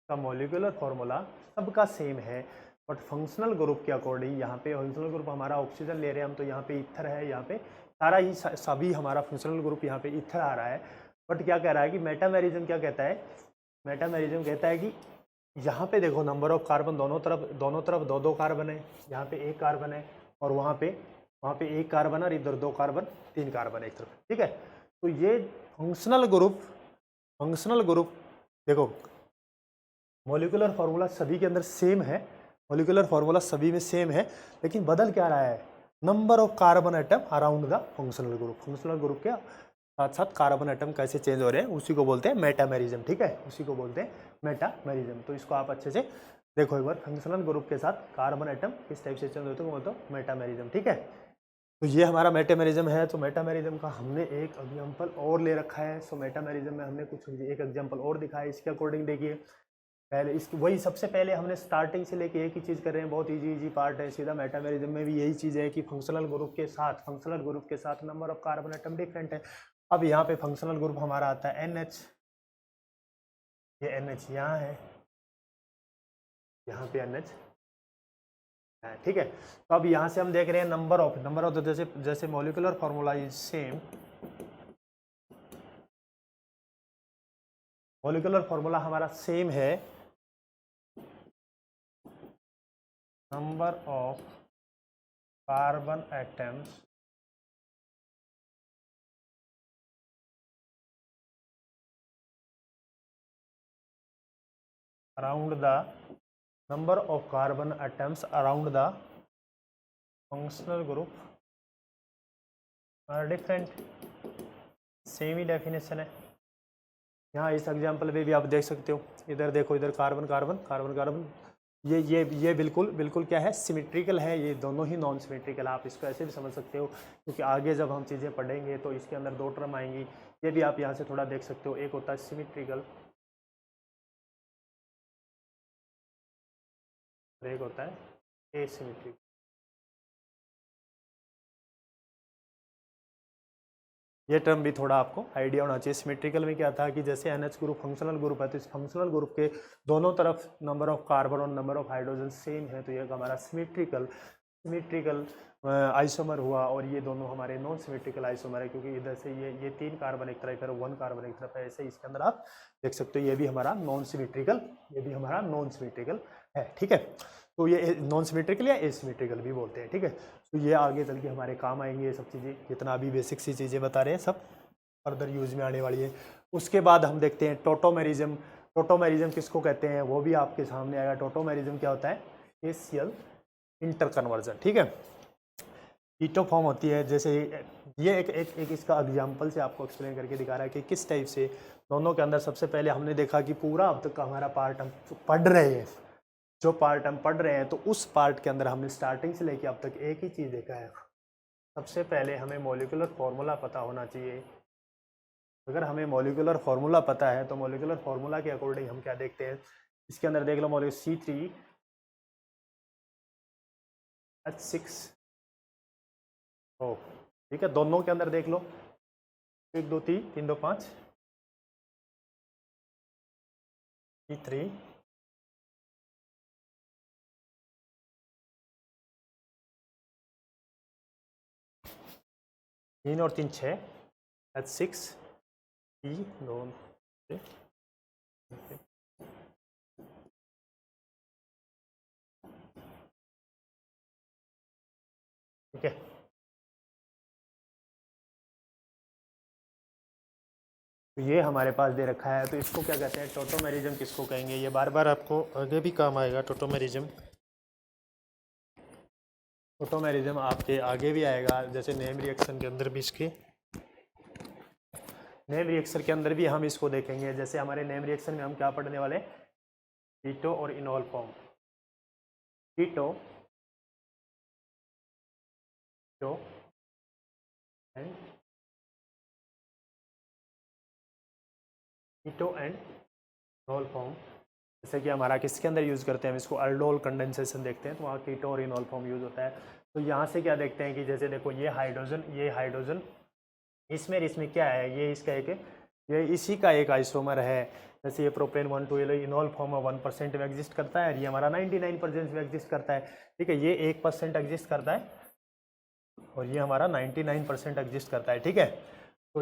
का मॉलिक्यूलर फार्मूला सबका सेम है, बट फंक्शनल ग्रुप के अकॉर्डिंग यहाँ पे फंक्शनल ग्रुप हमारा ऑक्सीजन ले रहे हैं हम, तो यहाँ पे इथर है, यहाँ पे सारा ही सभी हमारा फंक्शनल ग्रुप यहाँ पे इथर आ रहा है। बट क्या कह रहा है कि मेटामेरिज्म क्या कहता है, मेटामेरिज्म कहता है कि यहाँ पे देखो नंबर ऑफ कार्बन दोनों तरफ दो कार्बन है, यहाँ पे एक कार्बन है और वहाँ पे एक कार्बन और इधर 2 कार्बन 3 कार्बन एक तरफ, ठीक है। तो ये फंक्शनल ग्रुप देखो मॉलिक्यूलर फार्मूला सभी के अंदर सेम है, मॉलिक्यूलर फार्मूला सभी में सेम है, लेकिन बदल क्या रहा है, number of carbon atom around the functional group के साथ साथ कार्बन एटम कैसे चेंज हो रहे हैं उसी को बोलते हैं मेटामेरिज्म, ठीक है, उसी को बोलते हैं मेटामेरिज्म। तो इसको आप अच्छे से देखो एक बार, फंक्शनल ग्रुप के साथ कार्बन एटम किस टाइप से चेंज होते हैं बोलते हो मेटामेरिज्म, ठीक है। तो ये हमारा मेटामेरिज्म है। तो मेटामेरिज्म का हमने एक एग्जांपल और ले रखा है। सो मेटामेरिज्म में हमने कुछ एक एग्जांपल और दिखाया, इसके अकॉर्डिंग देखिए पहले इसकी वही सबसे पहले हमने स्टार्टिंग से लेके एक ही चीज़ कर रहे हैं, बहुत इजी पार्ट है सीधा। मेटामेरिज्म में भी यही चीज़ है कि फंक्शनल ग्रुप के साथ number of carbon atom different है। अब यहाँ पे फंक्शनल ग्रुप हमारा आता है NH, ये NH यहाँ है, यहाँ पे NH है, ठीक है। तो अब यहाँ से हम देख रहे हैं नंबर ऑफ जैसे जैसे molecular formula is same, molecular formula हमारा सेम है, number of carbon atoms around the number of carbon atoms around the functional group are different, same he definition है। यहाँ इस एग्जांपल में भी आप देख सकते हो, इधर देखो, इधर कार्बन कार्बन कार्बन कार्बन, ये बिल्कुल क्या है, सिमेट्रिकल है, ये दोनों ही नॉन सिमेट्रिकल। आप इसको ऐसे भी समझ सकते हो, क्योंकि आगे जब हम चीज़ें पढ़ेंगे तो इसके अंदर दो टर्म आएंगी, ये भी आप यहाँ से थोड़ा देख सकते हो। एक होता है सिमेट्रिकल, एक होता है एसिमेट्रिकल। ये टर्म भी थोड़ा आपको आइडिया होना चाहिए। सिमेट्रिकल में क्या था कि जैसे NH ग्रुप फंक्शनल ग्रुप है, तो इस फंक्शनल ग्रुप के दोनों तरफ नंबर ऑफ कार्बन और नंबर ऑफ हाइड्रोजन सेम है, तो ये हमारा सिमेट्रिकल आइसोमर हुआ। और ये दोनों हमारे नॉन सिमेट्रिकल आइसोमर है, क्योंकि इधर से ये 3 कार्बन एक तरफ है, 1 कार्बन एक तरफ है, ऐसे इसके अंदर आप देख सकते हो। ये भी हमारा नॉन सिमेट्रिकल, ये भी हमारा नॉन सिमेट्रिकल है, ठीक है। तो ये नॉन सिमेट्रिकल या एसिमेट्रिकल भी बोलते हैं, ठीक है। तो ये आगे चल के हमारे काम आएंगे, ये सब चीज़ें, जितना अभी बेसिक सी चीज़ें बता रहे हैं सब फर्दर यूज में आने वाली है। उसके बाद हम देखते हैं टोटोमेरिज्म। टोटोमेरिज्म किसको कहते हैं वो भी आपके सामने आएगा। टोटोमेरिज्म क्या होता है, एशियल इंटरकन्वर्जन, ठीक है। कीटो फॉर्म होती है, जैसे ये एक इसका एग्जाम्पल से आपको एक्सप्लेन करके दिखा रहा है कि किस टाइप से दोनों के अंदर। सबसे पहले हमने देखा कि पूरा अब तक का हमारा पार्ट हम पढ़ रहे हैं, जो पार्ट हम पढ़ रहे हैं, तो उस पार्ट के अंदर हमने स्टार्टिंग से लेके अब तक एक ही चीज़ देखा है। सबसे पहले हमें मॉलिक्यूलर फार्मूला पता होना चाहिए। अगर हमें मॉलिक्यूलर फार्मूला पता है तो मॉलिक्यूलर फार्मूला के अकॉर्डिंग हम क्या देखते हैं, इसके अंदर देख लो मॉलिक्यूल C3H6O, ठीक है। दोनों के अंदर देख लो, 1 2 3 3 2 5 C3 3 और 3 6 H6 E 2 ठीक है। तो ये हमारे पास दे रखा है, तो इसको क्या कहते हैं, टोटोमेरिज्म किसको कहेंगे, ये बार बार आपको आगे भी काम आएगा। टोटोमेरिज्म आपके आगे भी आएगा, जैसे नेम रिएक्शन के अंदर भी इसके नेम रिएक्शन के अंदर भी हम इसको देखेंगे। जैसे हमारे नेम रिएक्शन में हम क्या पढ़ने वाले, कीटो और enol form, keto and enol form. जैसे कि हमारा किसके अंदर यूज़ करते हैं, हम इसको अल्डोल कंडेंसेशन देखते हैं, तो वहाँ कीटो और इनॉल फॉर्म यूज़ होता है। तो यहाँ से क्या देखते हैं कि जैसे देखो ये हाइड्रोजन इसमें क्या है, ये इसका ये इसी का एक आइसोमर है। जैसे ये प्रोपेन 1,2 इनॉल फॉर्म 1% में एग्जिस्ट करता है, ये हमारा 99% में एग्जिस्ट करता है, ठीक है। ये 1% एग्जिस्ट करता है और ये हमारा 99% एग्जिस्ट करता है, ठीक है। तो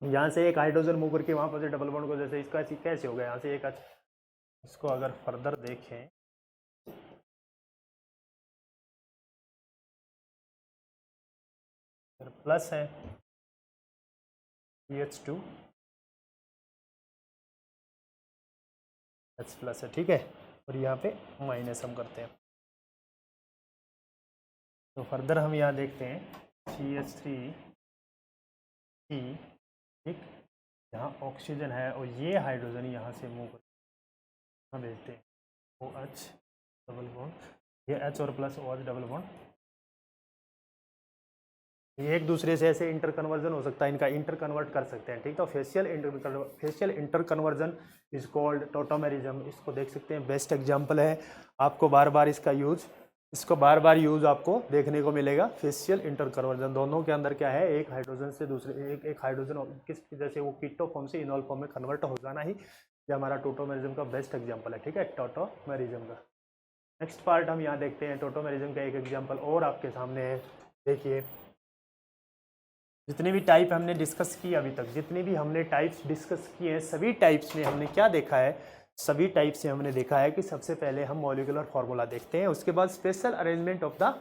यहाँ से एक हाइड्रोजन मूव करके वहाँ पर से डबल बॉन्ड को, जैसे इसका कैसे हो गया, यहाँ से एक, इसको अगर फर्दर देखें, प्लस है CH2 H प्लस है, ठीक है। और यहाँ पे माइनस हम करते हैं, तो फर्दर हम यहाँ देखते हैं CH3 ठीक, यहाँ ऑक्सीजन है और ये हाइड्रोजन यहाँ से मूव कर यहाँ भेजते हैं OH डबल बॉन्ड, ये H और प्लस OH डबल बॉन्ड ये एक दूसरे से ऐसे इंटर कन्वर्जन हो सकता है, इनका इंटर कन्वर्ट कर सकते हैं, ठीक। तो facial inter conversion is called tautomerism. इसको देख सकते हैं, बेस्ट एग्जांपल है, आपको बार बार यूज आपको देखने को मिलेगा। फेशियल इंटर कन्वर्जन दोनों के अंदर क्या है, एक हाइड्रोजन से दूसरे एक हाइड्रोजन किस जैसे वो कीटो फॉर्म से इनॉल फॉर्म में कन्वर्ट हो जाना ही, ये हमारा टोटोमेरिज्म का बेस्ट एग्जाम्पल है, ठीक है, टोटोमेरिज्म का। नेक्स्ट पार्ट हम यहाँ देखते हैं, टोटोमेरिज्म का एक एग्जाम्पल और आपके सामने है। देखिए, जितने भी टाइप हमने डिस्कस की अभी तक, जितने भी हमने टाइप्स डिस्कस किए हैं, सभी टाइप्स में हमने क्या देखा है, सभी टाइप से हमने देखा है कि सबसे पहले हम मॉलिक्यूलर फार्मूला देखते हैं, उसके बाद special arrangement of the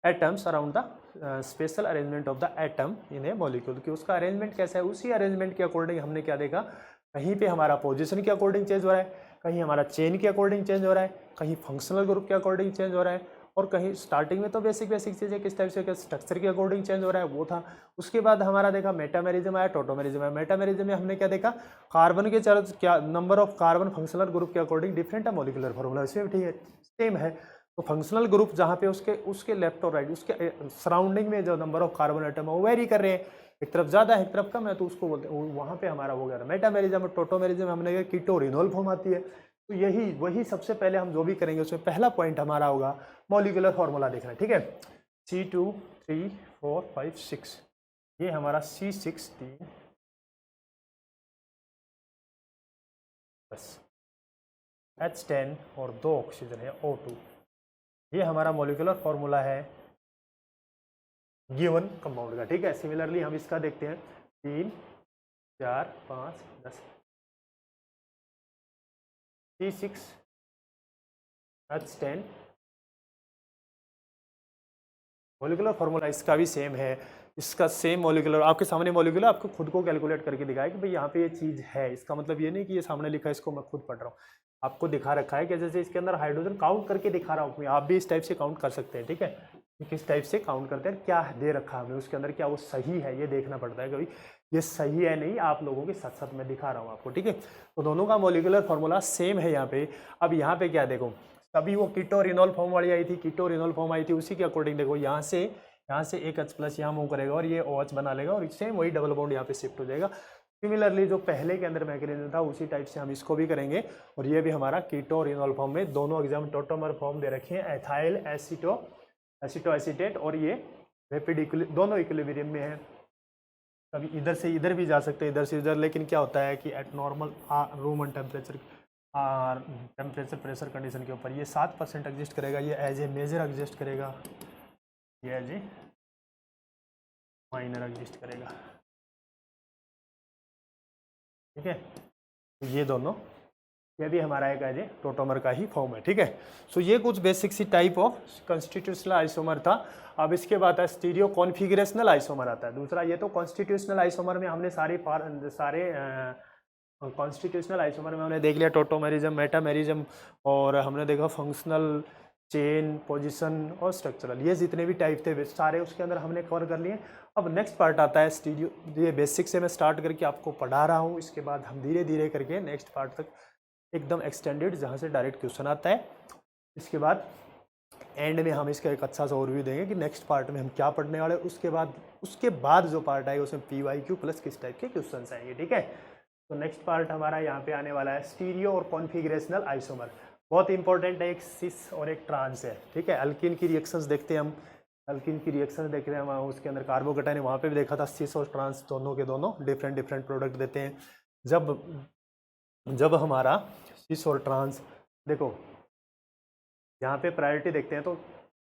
atoms around the special arrangement of the atom in A molecule, कि उसका अरेंजमेंट कैसा है, उसी अरेंजमेंट के अकॉर्डिंग हमने क्या देखा, कहीं पे हमारा पोजीशन के अकॉर्डिंग चेंज हो रहा है, कहीं हमारा चेन के अकॉर्डिंग चेंज हो रहा है, कहीं फंक्शनल ग्रुप के अकॉर्डिंग चेंज हो रहा है, और कहीं स्टार्टिंग में तो बेसिक चीज़ें किस टाइप से स्ट्रक्चर के अकॉर्डिंग चेंज हो रहा है वो था। उसके बाद हमारा देखा मेटामेरिज्म आया, टोटोमेरिज्म आया। मेटामेरिज्म में हमने क्या देखा, कार्बन के चार्ज क्या number of carbon functional group के अकॉर्डिंग डिफरेंट है मॉलिक्यूलर फार्मूला, इसमें ठीक है सेम है। तो फंक्शनल ग्रुप जहाँ पे उसके लेफ्ट और राइट उसके सराउंडिंग में जो नंबर ऑफ कार्बन आइटम है वो वेरी कर रहे हैं, एक तरफ ज़्यादा है एक तरफ कम है, तो उसको बोलते हैं, वहाँ पे हमारा हो गया। मेटामेरिज्म और टोटोमेरिज्म हमने कीटो और इनोल फॉर्म आती है। तो वही सबसे पहले हम जो भी करेंगे उसमें पहला पॉइंट हमारा होगा मॉलिक्यूलर फार्मूला देखना, ठीक है। C2 3 4 5 6, ये हमारा C6 3 बस H10 और 2 ऑक्सीजन है O2, ये हमारा मॉलिक्यूलर फार्मूला है गिवन कंपाउंड का, ठीक है। सिमिलरली हम इसका देखते हैं 3 4 5 10 C6 H10, मॉलिक्यूलर फार्मूला इसका भी सेम है, इसका सेम मॉलिक्यूलर आपके सामने मॉलिक्यूलर आपको खुद को कैलकुलेट करके दिखाया कि भाई यहाँ पे ये चीज़ है। इसका मतलब ये नहीं कि ये सामने लिखा है इसको मैं खुद पढ़ रहा हूँ, आपको दिखा रखा है कि जैसे इसके अंदर हाइड्रोजन काउंट करके दिखा रहा हूँ, आप भी इस टाइप से काउंट कर सकते हैं, ठीक है। किस टाइप से काउंट करते हैं, क्या दे रखा है हमें उसके अंदर, क्या वो सही है ये देखना पड़ता है, कभी ये सही है नहीं, आप लोगों के साथ साथ मैं दिखा रहा हूँ आपको, ठीक है। तो दोनों का मॉलिक्यूलर फार्मूला सेम है यहाँ पे। अब यहाँ पे क्या देखो, तभी वो कीटो और इनोल फॉर्म वाली आई थी, कीटो और इनोल फॉर्म आई थी, उसी के अकॉर्डिंग देखो यहाँ से एक H+ यहाँ मूव करेगा और ये OH बना लेगा और सेम वही डबल बॉन्ड यहाँ पे शिफ्ट हो जाएगा। सिमिलरली जो पहले के अंदर मैकेनिज्म था उसी टाइप से हम इसको भी करेंगे, और ये भी हमारा कीटो और इनोल फॉर्म में दोनों एग्जाम टोटोमर फॉर्म दे रखे हैं, एथाइल एसीटो एसीटेट, और ये रैपिड दोनों इक्विलिब्रियम में है। कभी इधर से इधर भी जा सकते हैं, इधर से इधर, लेकिन क्या होता है कि eight normal room and temperature pressure condition के ऊपर ये 7% एग्जिस्ट करेगा, ये एज ए मेजर एग्जिस्ट करेगा, ये एज ए माइनर एग्जिस्ट करेगा, ठीक है। तो ये दोनों, ये भी हमारा एक एज ए टोटोमर का ही फॉर्म है, ठीक है। सो ये कुछ बेसिक सी टाइप ऑफ कॉन्स्टिट्यूशनल आइसोमर था। अब इसके बाद है स्टीरियो कॉन्फिगरेशनल आइसोमर आता है दूसरा। ये तो कॉन्स्टिट्यूशनल आइसोमर में हमने सारे कॉन्स्टिट्यूशनल आइसोमर में हमने देख लिया टोटोमेरिज्म, मेटामेरिज्म, और हमने देखा फंक्शनल, चेन, पोजीशन और स्ट्रक्चरल, ये जितने भी टाइप थे सारे उसके अंदर हमने कवर कर लिए। अब नेक्स्ट पार्ट आता है स्टीरियो, ये बेसिक से मैं स्टार्ट करके आपको पढ़ा रहा हूँ, इसके बाद हम धीरे धीरे करके नेक्स्ट पार्ट तक एकदम एक्सटेंडेड जहाँ से डायरेक्ट क्वेश्चन आता है। इसके बाद एंड में हम इसका एक अच्छा सा ओवरव्यू देंगे कि नेक्स्ट पार्ट में हम क्या पढ़ने वाले हैं। उसके बाद जो पार्ट आएगा उसमें PYQ प्लस किस टाइप के क्वेश्चन आएंगे, ठीक है। तो नेक्स्ट पार्ट हमारा यहाँ पे आने वाला है स्टीरियो और कॉन्फिगरेशनल आइसोमर। बहुत इंपॉर्टेंट है, एक सिस और एक ट्रांस है, ठीक है। अल्किन की रिएक्शंस देखते हैं हम, अल्किन की रिएक्शंस देख रहे हैं हम, उसके अंदर कार्बोकेटाइन है, वहाँ पे भी देखा था सिस और ट्रांस दोनों के दोनों डिफरेंट प्रोडक्ट देते हैं। जब हमारा सिस और ट्रांस, देखो यहाँ पे प्रायोरिटी देखते हैं, तो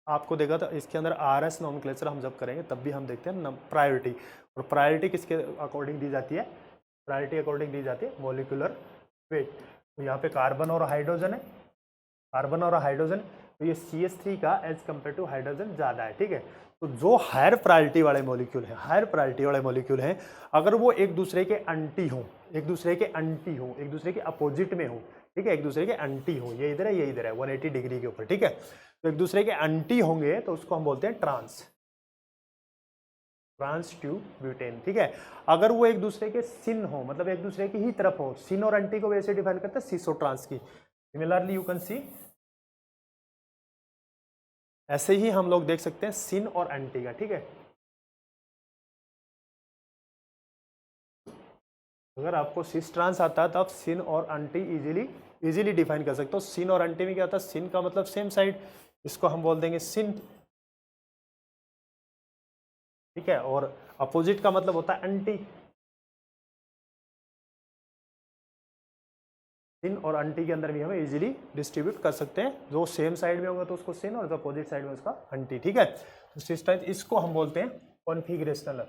आपको देखा था इसके अंदर RS नॉमेनक्लेचर हम जब करेंगे तब भी हम देखते हैं प्रायोरिटी, और प्रायोरिटी किसके अकॉर्डिंग दी जाती है, प्रायोरिटी अकॉर्डिंग दी जाती है मॉलिक्यूलर वेट। तो यहाँ पे कार्बन और हाइड्रोजन है, कार्बन और हाइड्रोजन, तो ये CH3 का एज कम्पेयर टू हाइड्रोजन ज़्यादा है, ठीक है। तो जो हायर प्रायोरिटी वाले मॉलिक्यूल हैं, अगर वो एक दूसरे के एंटी हों, एक दूसरे के अपोजिट में हो, ठीक है, एक दूसरे के एंटी हो, ये इधर है 180 डिग्री के ऊपर, ठीक है। तो एक दूसरे के एंटी होंगे तो उसको हम बोलते हैं ट्रांस टू ब्यूटेन, ठीक है। अगर वो एक दूसरे के सिन हो, मतलब एक दूसरे की ही तरफ हो, सिन और एंटी को वैसे डिफाइन करते हैं सिस और ट्रांस की। सिमिलरली यू कैन सी, ऐसे ही हम लोग देख सकते हैं सिन और एंटी का, ठीक है। अगर आपको सिस ट्रांस आता है तो आप सिन और एंटी इजीली डिफाइन कर सकते हो। सिन और एंटी में क्या होता है, सिन का मतलब सेम साइड, इसको हम बोल देंगे सिन, ठीक है, और अपोजिट का मतलब होता है एंटी। सिन और एंटी के अंदर भी हम इजीली डिस्ट्रीब्यूट कर सकते हैं, जो सेम साइड में होगा तो उसको सिन और जो अपोजिट साइड में उसका एंटी, ठीक है। तो सिस ट्रांस इसको हम बोलते हैं कॉन्फिगरेशनल,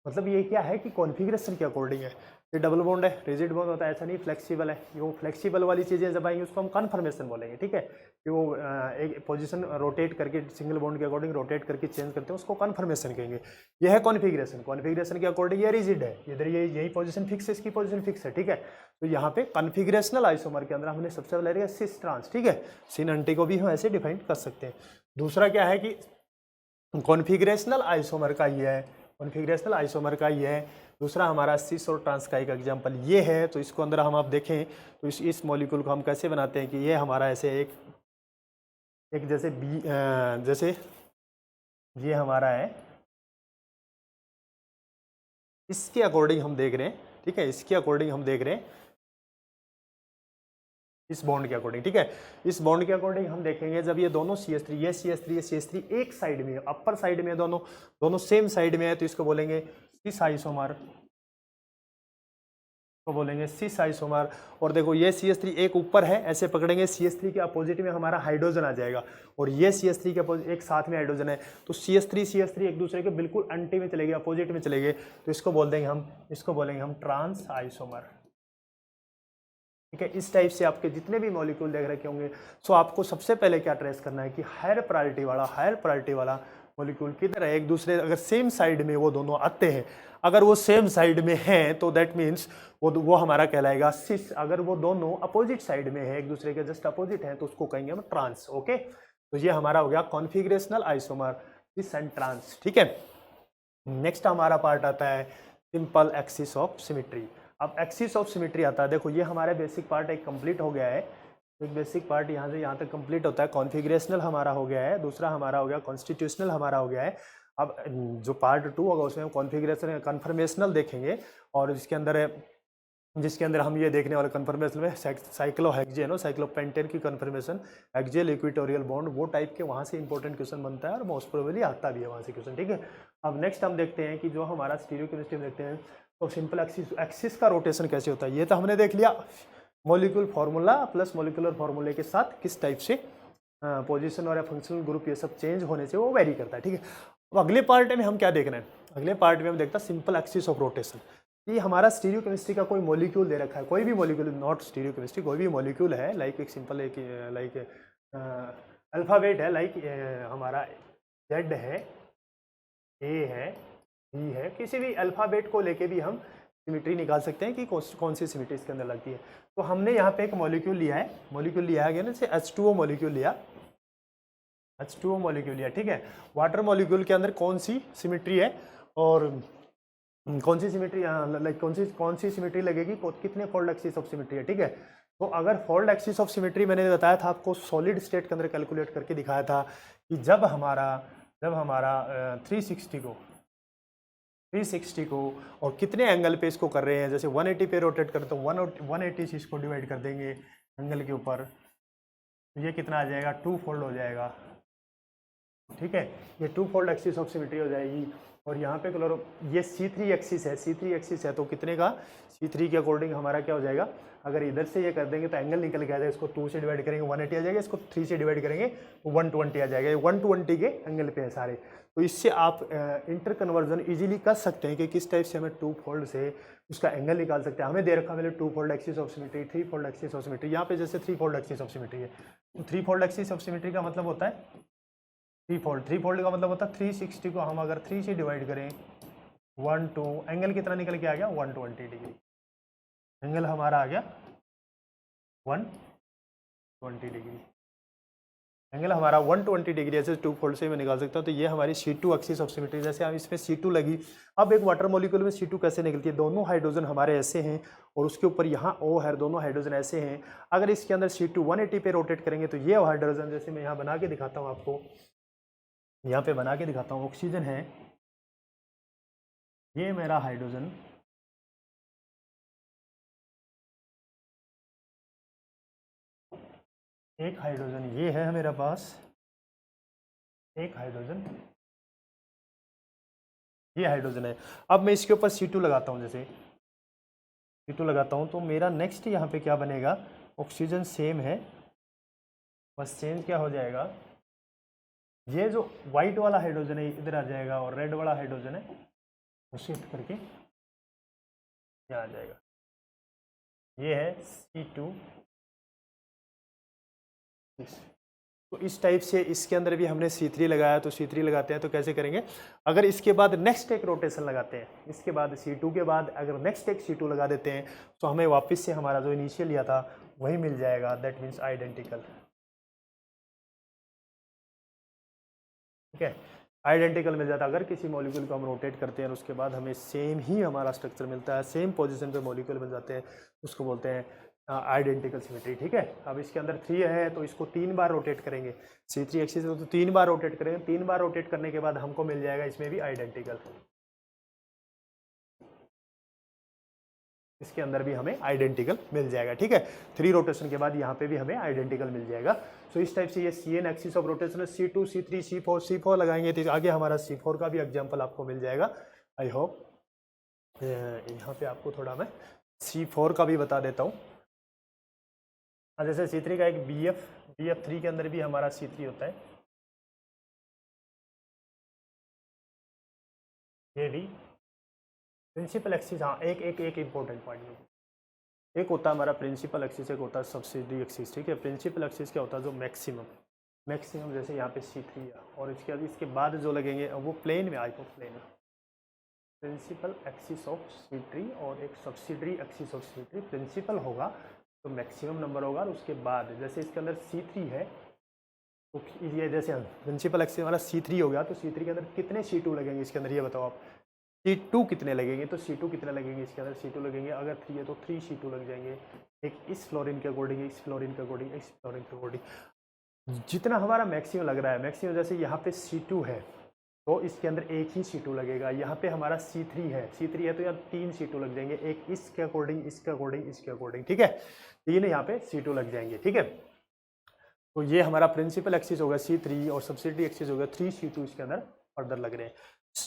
मतलब ये क्या है कि कॉन्फ़िगरेशन के अकॉर्डिंग है। ये डबल बॉन्ड है, रिजिड बॉन्ड होता है, ऐसा नहीं फ्लेक्सिबल है। वो फ्लेक्सिबल वाली चीज़ें जब आएंगी उसको हम कन्फर्मेशन बोलेंगे, ठीक है, कि वो एक पोजीशन रोटेट करके सिंगल बॉन्ड के अकॉर्डिंग रोटेट करके चेंज करते हैं, उसको कन्फर्मेशन कहेंगे। यह है कॉन्फ़िगरेशन। कॉन्फ़िगरेशन के अकॉर्डिंग ये रिजिड है, इधर ये यही पोजीशन फिक्स है, इसकी पोजीशन फिक्स है, ठीक है। तो यहाँ पे कॉन्फ़िगरेशनल आइसोमर के अंदर हमने सबसे पहले लिया सिस ट्रांस, ठीक है। सिन एंटी को भी हम ऐसे डिफाइन कर सकते हैं। दूसरा क्या है कि कॉन्फ़िगरेशनल आइसोमर का ये है, कॉन्फ़िगरेशनल आइसोमर का ये है। दूसरा हमारा सिस और ट्रांस का एक एग्जांपल ये है। तो इसको अंदर हम आप देखें तो इस मॉलिक्यूल को हम कैसे बनाते हैं कि ये हमारा ऐसे एक जैसे जैसे ये हमारा है, इसके अकॉर्डिंग हम देख रहे हैं, ठीक है, इसके अकॉर्डिंग हम देख रहे हैं, इस बॉन्ड के अकॉर्डिंग, ठीक है। इस बॉन्ड के अकॉर्डिंग हम देखेंगे जब ये दोनों CH3, ये CH3, ये CH3 एक साइड में, अपर साइड में, दोनों सेम साइड में है, तो इसको बोलेंगे सिस आइसोमर, को बोलेंगे सिस आइसोमर। और देखो ये CH3 एक ऊपर है, ऐसे पकड़ेंगे, CH3 के अपोजिट में हमारा हाइड्रोजन आ जाएगा, और ये CH3 के अपोजिट एक साथ में हाइड्रोजन है, तो CH3 एक दूसरे के बिल्कुल एंटी में चलेंगे, अपोजिट में चलेंगे, तो इसको बोलेंगे हम ट्रांस आइसोमर, ठीक है। इस टाइप से आपके जितने भी मॉलिक्यूल देख रखे होंगे, सो आपको सबसे पहले क्या ट्रेस करना है कि हायर प्रायोरिटी वाला मॉलिक्यूल किधर है, एक दूसरे अगर सेम साइड में वो दोनों आते हैं, अगर वो सेम साइड में हैं तो दैट मीन्स वो हमारा कहलाएगा सिस। अगर वो दोनों अपोजिट साइड में है, एक दूसरे के जस्ट अपोजिट हैं, तो उसको कहेंगे हम ट्रांस, ओके। तो ये हमारा हो गया configurational isomer, cis and trans, ठीक है। नेक्स्ट हमारा पार्ट आता है सिंपल एक्सिस ऑफ सिमेट्री। अब एक्सिस ऑफ सिमेट्री आता है, देखो ये हमारा बेसिक पार्ट एक कंप्लीट हो गया है, एक बेसिक पार्ट यहाँ से यहाँ तक कंप्लीट होता है। कॉन्फ़िगरेशनल हमारा हो गया है, दूसरा हमारा हो गया कॉन्स्टिट्यूशनल हमारा हो गया है। अब जो पार्ट 2 होगा उसमें हम कॉन्फ़िगरेशन कन्फर्मेशनल देखेंगे, और जिसके अंदर हम ये देखने वाले कन्फर्मेशन में साइक्लोहेक्सेन और साइक्लोपेंटेन की कन्फर्मेशन, एक्सियल इक्वेटोरियल बॉन्ड, वो टाइप के वहाँ से इंपॉर्टेंट क्वेश्चन बनता है, और मोस्ट प्रोबेबली आता भी है वहाँ से क्वेश्चन, ठीक है। अब नेक्स्ट हम देखते हैं कि जो हमारा स्टीरियोकेमिस्ट्री में देखते हैं, तो सिंपल एक्सिस का रोटेशन कैसे होता है। ये तो हमने देख लिया, मॉलिक्यूल फार्मूला प्लस मॉलिकुलर फार्मूले के साथ किस टाइप से पोजीशन और फंक्शनल ग्रुप ये सब चेंज होने से वो वेरी करता है, ठीक है। अब अगले पार्ट में हम क्या देख रहे हैं, अगले पार्ट में हम देखते हैं सिंपल एक्सिस ऑफ रोटेशन। ये हमारा स्टीरियोकेमिस्ट्री का कोई मॉलिक्यूल दे रखा है, कोई भी मॉलिक्यूल, नॉट स्टीरियोकेमिस्ट्री, कोई भी मॉलिक्यूल है, लाइक एक सिंपल एक लाइक अल्फ़ाबेट है, लाइक हमारा Z है, A है, B है, किसी भी अल्फ़ाबेट को लेके भी हम सिमेट्री निकाल सकते हैं कि कौन सी सिमेट्री इसके अंदर लगती है। तो हमने यहाँ पे एक मॉलिक्यूल लिया है, मॉलिक्यूल लिया गया ना, जैसे H2O मॉलिक्यूल लिया, H2O मॉलिक्यूल लिया, ठीक है। वाटर मॉलिक्यूल के अंदर कौन सी सिमेट्री है और कौन सी सिमेट्री, लाइक कौन सी सिमेट्री लगेगी, कितने फोल्ड एक्सिस ऑफ सिमेट्री है, ठीक है। तो अगर फोल्ड एक्सिस ऑफ सिमेट्री मैंने बताया था आपको, सॉलिड स्टेट के अंदर कैलकुलेट करके दिखाया था कि जब हमारा 360 को और कितने एंगल पे इसको कर रहे हैं, जैसे 180 पे रोटेट करते तो 180 से इसको डिवाइड कर देंगे एंगल के ऊपर, तो ये कितना आ जाएगा, 2 फोल्ड हो जाएगा, ठीक है। ये 2 फोल्ड एक्सिस ऑफ सिमेट्री हो जाएगी। और यहाँ पे क्लोरो, ये C3 एक्सिस है, तो कितने का, C3 के अकॉर्डिंग हमारा क्या हो जाएगा, अगर इधर से ये कर देंगे तो एंगल निकल के आ जाएगा, इसको 2 से डिवाइड करेंगे 180 आ जाएगा, इसको 3 से डिवाइड करेंगे तो 120 आ जाएगा। ये 120 के एंगल पे है सारे। तो इससे आप इंटर कन्वर्जन इजीली कर सकते हैं कि किस टाइप से हमें 2 फोल्ड से उसका एंगल निकाल सकते हैं। हमें दे रखा है 2 fold axis of symmetry, 3 fold axis of symmetry, यहाँ पे जैसे 3 फोल्ड एक्सिस ऑफ सिमेट्री है, तो 3 फोल्ड एक्सिस ऑफ सिमेट्री का मतलब होता है 3 फोल्ड का मतलब होता है 360 को हम अगर 3 से डिवाइड करें 1 2, एंगल कितना निकल के आ गया, 120 डिग्री, एंगल हमारा आ गया 120 डिग्री, एंगल हमारा 120 डिग्री ऐसे 2 फोल्ड से मैं निकाल सकता हूँ। तो ये हमारी C2 एक्सिस ऑफ सिमेट्री, जैसे हम इसमें C2 लगी। अब एक वाटर मॉलिक्यूल में C2 कैसे निकलती है, दोनों हाइड्रोजन हमारे ऐसे हैं और उसके ऊपर यहाँ O है, दोनों हाइड्रोजन ऐसे हैं। अगर इसके अंदर C2 180 पे रोटेट करेंगे तो ये हाइड्रोजन, जैसे मैं यहाँ बना के दिखाता हूँ आपको, यहाँ पे बना के दिखाता हूँ, ऑक्सीजन है, ये मेरा हाइड्रोजन, एक हाइड्रोजन ये है मेरे पास, एक हाइड्रोजन, ये हाइड्रोजन है। अब मैं इसके ऊपर C2 लगाता हूँ, जैसे C2 लगाता हूँ तो मेरा नेक्स्ट यहाँ पे क्या बनेगा, ऑक्सीजन सेम है, बस चेंज क्या हो जाएगा, ये जो वाइट वाला हाइड्रोजन है इधर आ जाएगा और रेड वाला हाइड्रोजन है वो शिफ्ट करके यहाँ आ जाएगा। ये है C2। तो इस टाइप से इसके अंदर भी हमने C3 लगाया, तो C3 लगाते हैं तो कैसे करेंगे, अगर इसके बाद नेक्स्ट एक रोटेशन लगाते हैं, इसके बाद C2 के बाद अगर नेक्स्ट एक C2 लगा देते हैं तो हमें वापस से हमारा जो इनिशियल लिया था वही मिल जाएगा, दैट मीन्स आइडेंटिकल। ठीक है, आइडेंटिकल मिल जाता है। अगर किसी मॉलिक्यूल को हम रोटेट करते हैं और उसके बाद हमें सेम ही हमारा स्ट्रक्चर मिलता है, सेम पोजीशन पे मॉलिक्यूल बन जाते हैं, उसको बोलते हैं आइडेंटिकल सिमेट्री। ठीक है, अब इसके अंदर 3 है तो इसको 3 बार रोटेट करेंगे, C3 एक्सिस तो 3 बार रोटेट करेंगे, 3 बार रोटेट करने के बाद हमको मिल जाएगा इसमें भी आइडेंटिकल, इसके अंदर भी हमें आइडेंटिकल मिल जाएगा। ठीक है, 3 रोटेशन के बाद यहाँ पे भी हमें आइडेंटिकल मिल जाएगा। सो इस टाइप से ये CN एक्सिस ऑफ रोटेशन है। C2 C3 C4 लगाएंगे तो आगे हमारा C4 का भी एग्जाम्पल आपको मिल जाएगा। आई होप यहाँ पे आपको थोड़ा मैं C4 का भी बता देता हूँ। जैसे C3 का एक BF3 के अंदर भी हमारा C3 होता है, ये भी प्रिंसिपल एक्सिस। हाँ, एक इंपॉर्टेंट पॉइंट है, एक होता है हमारा प्रिंसिपल एक्सिस, एक होता है सब्सिडी एक्सिस। ठीक है, प्रिंसिपल एक्सिस क्या होता है, जो मैक्सिमम जैसे यहाँ पे C3 है और इसके बाद जो लगेंगे वो प्लेन में आएगा, प्लेन में प्रिंसिपल एक्सिस ऑफ C3 और एक subsidiary axis of C3। Principal होगा तो मैक्सिमम नंबर होगा और उसके बाद जैसे इसके अंदर C3 है तो ये जैसे प्रिंसिपल एक्सिस हमारा C3 हो गया तो C3 के अंदर कितने C2 लगेंगे इसके अंदर, ये बताओ आप। C2 कितने लगेंगे, तो C2 कितने लगेंगे इसके अंदर, C2 लगेंगे, अगर 3 है तो 3 C2 लग जाएंगे, एक इस फ्लोरीन के अकॉर्डिंग, इस फ्लोरीन के अकॉर्डिंग, इस फ्लोरीन के अकॉर्डिंग। जितना हमारा मैक्सिमम लग रहा है, मैक्सिमम जैसे यहाँ पे C2 है तो इसके अंदर एक ही C2 लगेगा, यहाँ पे हमारा C3 है तो यहाँ 3 C2 लग जाएंगे, एक इसके अकॉर्डिंग, इसके अकॉर्डिंग, इसके अकॉर्डिंग। ठीक है, 3 यहाँ पे C2 लग जाएंगे। ठीक है, तो ये हमारा प्रिंसिपल एक्सिस होगा C3 और सब्सिडी एक्सिस होगा 3 C2 इसके अंदर फर्दर लग रहे हैं।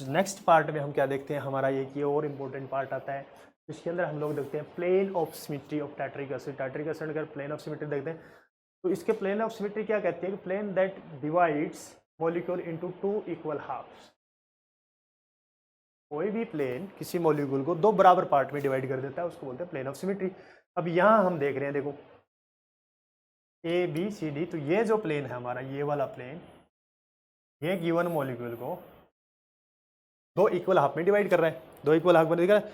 नेक्स्ट पार्ट में हम क्या देखते हैं, हमारा ये और इम्पोर्टेंट पार्ट आता है, इसके अंदर हम लोग देखते हैं plane of symmetry of tartaric acid. Tartaric acid अगर प्लेन ऑफ सिमेट्री देखते हैं तो इसके प्लेन ऑफ सिमेट्री क्या कहते हैं कि plane that divides molecule into 2 equal halves. कोई भी प्लेन किसी मॉलिक्यूल को 2 बराबर पार्ट में डिवाइड कर देता है, उसको बोलते हैं प्लेन ऑफ सिमेट्री। अब यहाँ हम देख रहे हैं, देखो ABCD, तो ये जो प्लेन है हमारा, ये वाला प्लेन, ये गिवन मॉलिक्यूल को 2 इक्वल हाफ में डिवाइड कर रहा है, 2 इक्वल हाफ में दिख रहा है,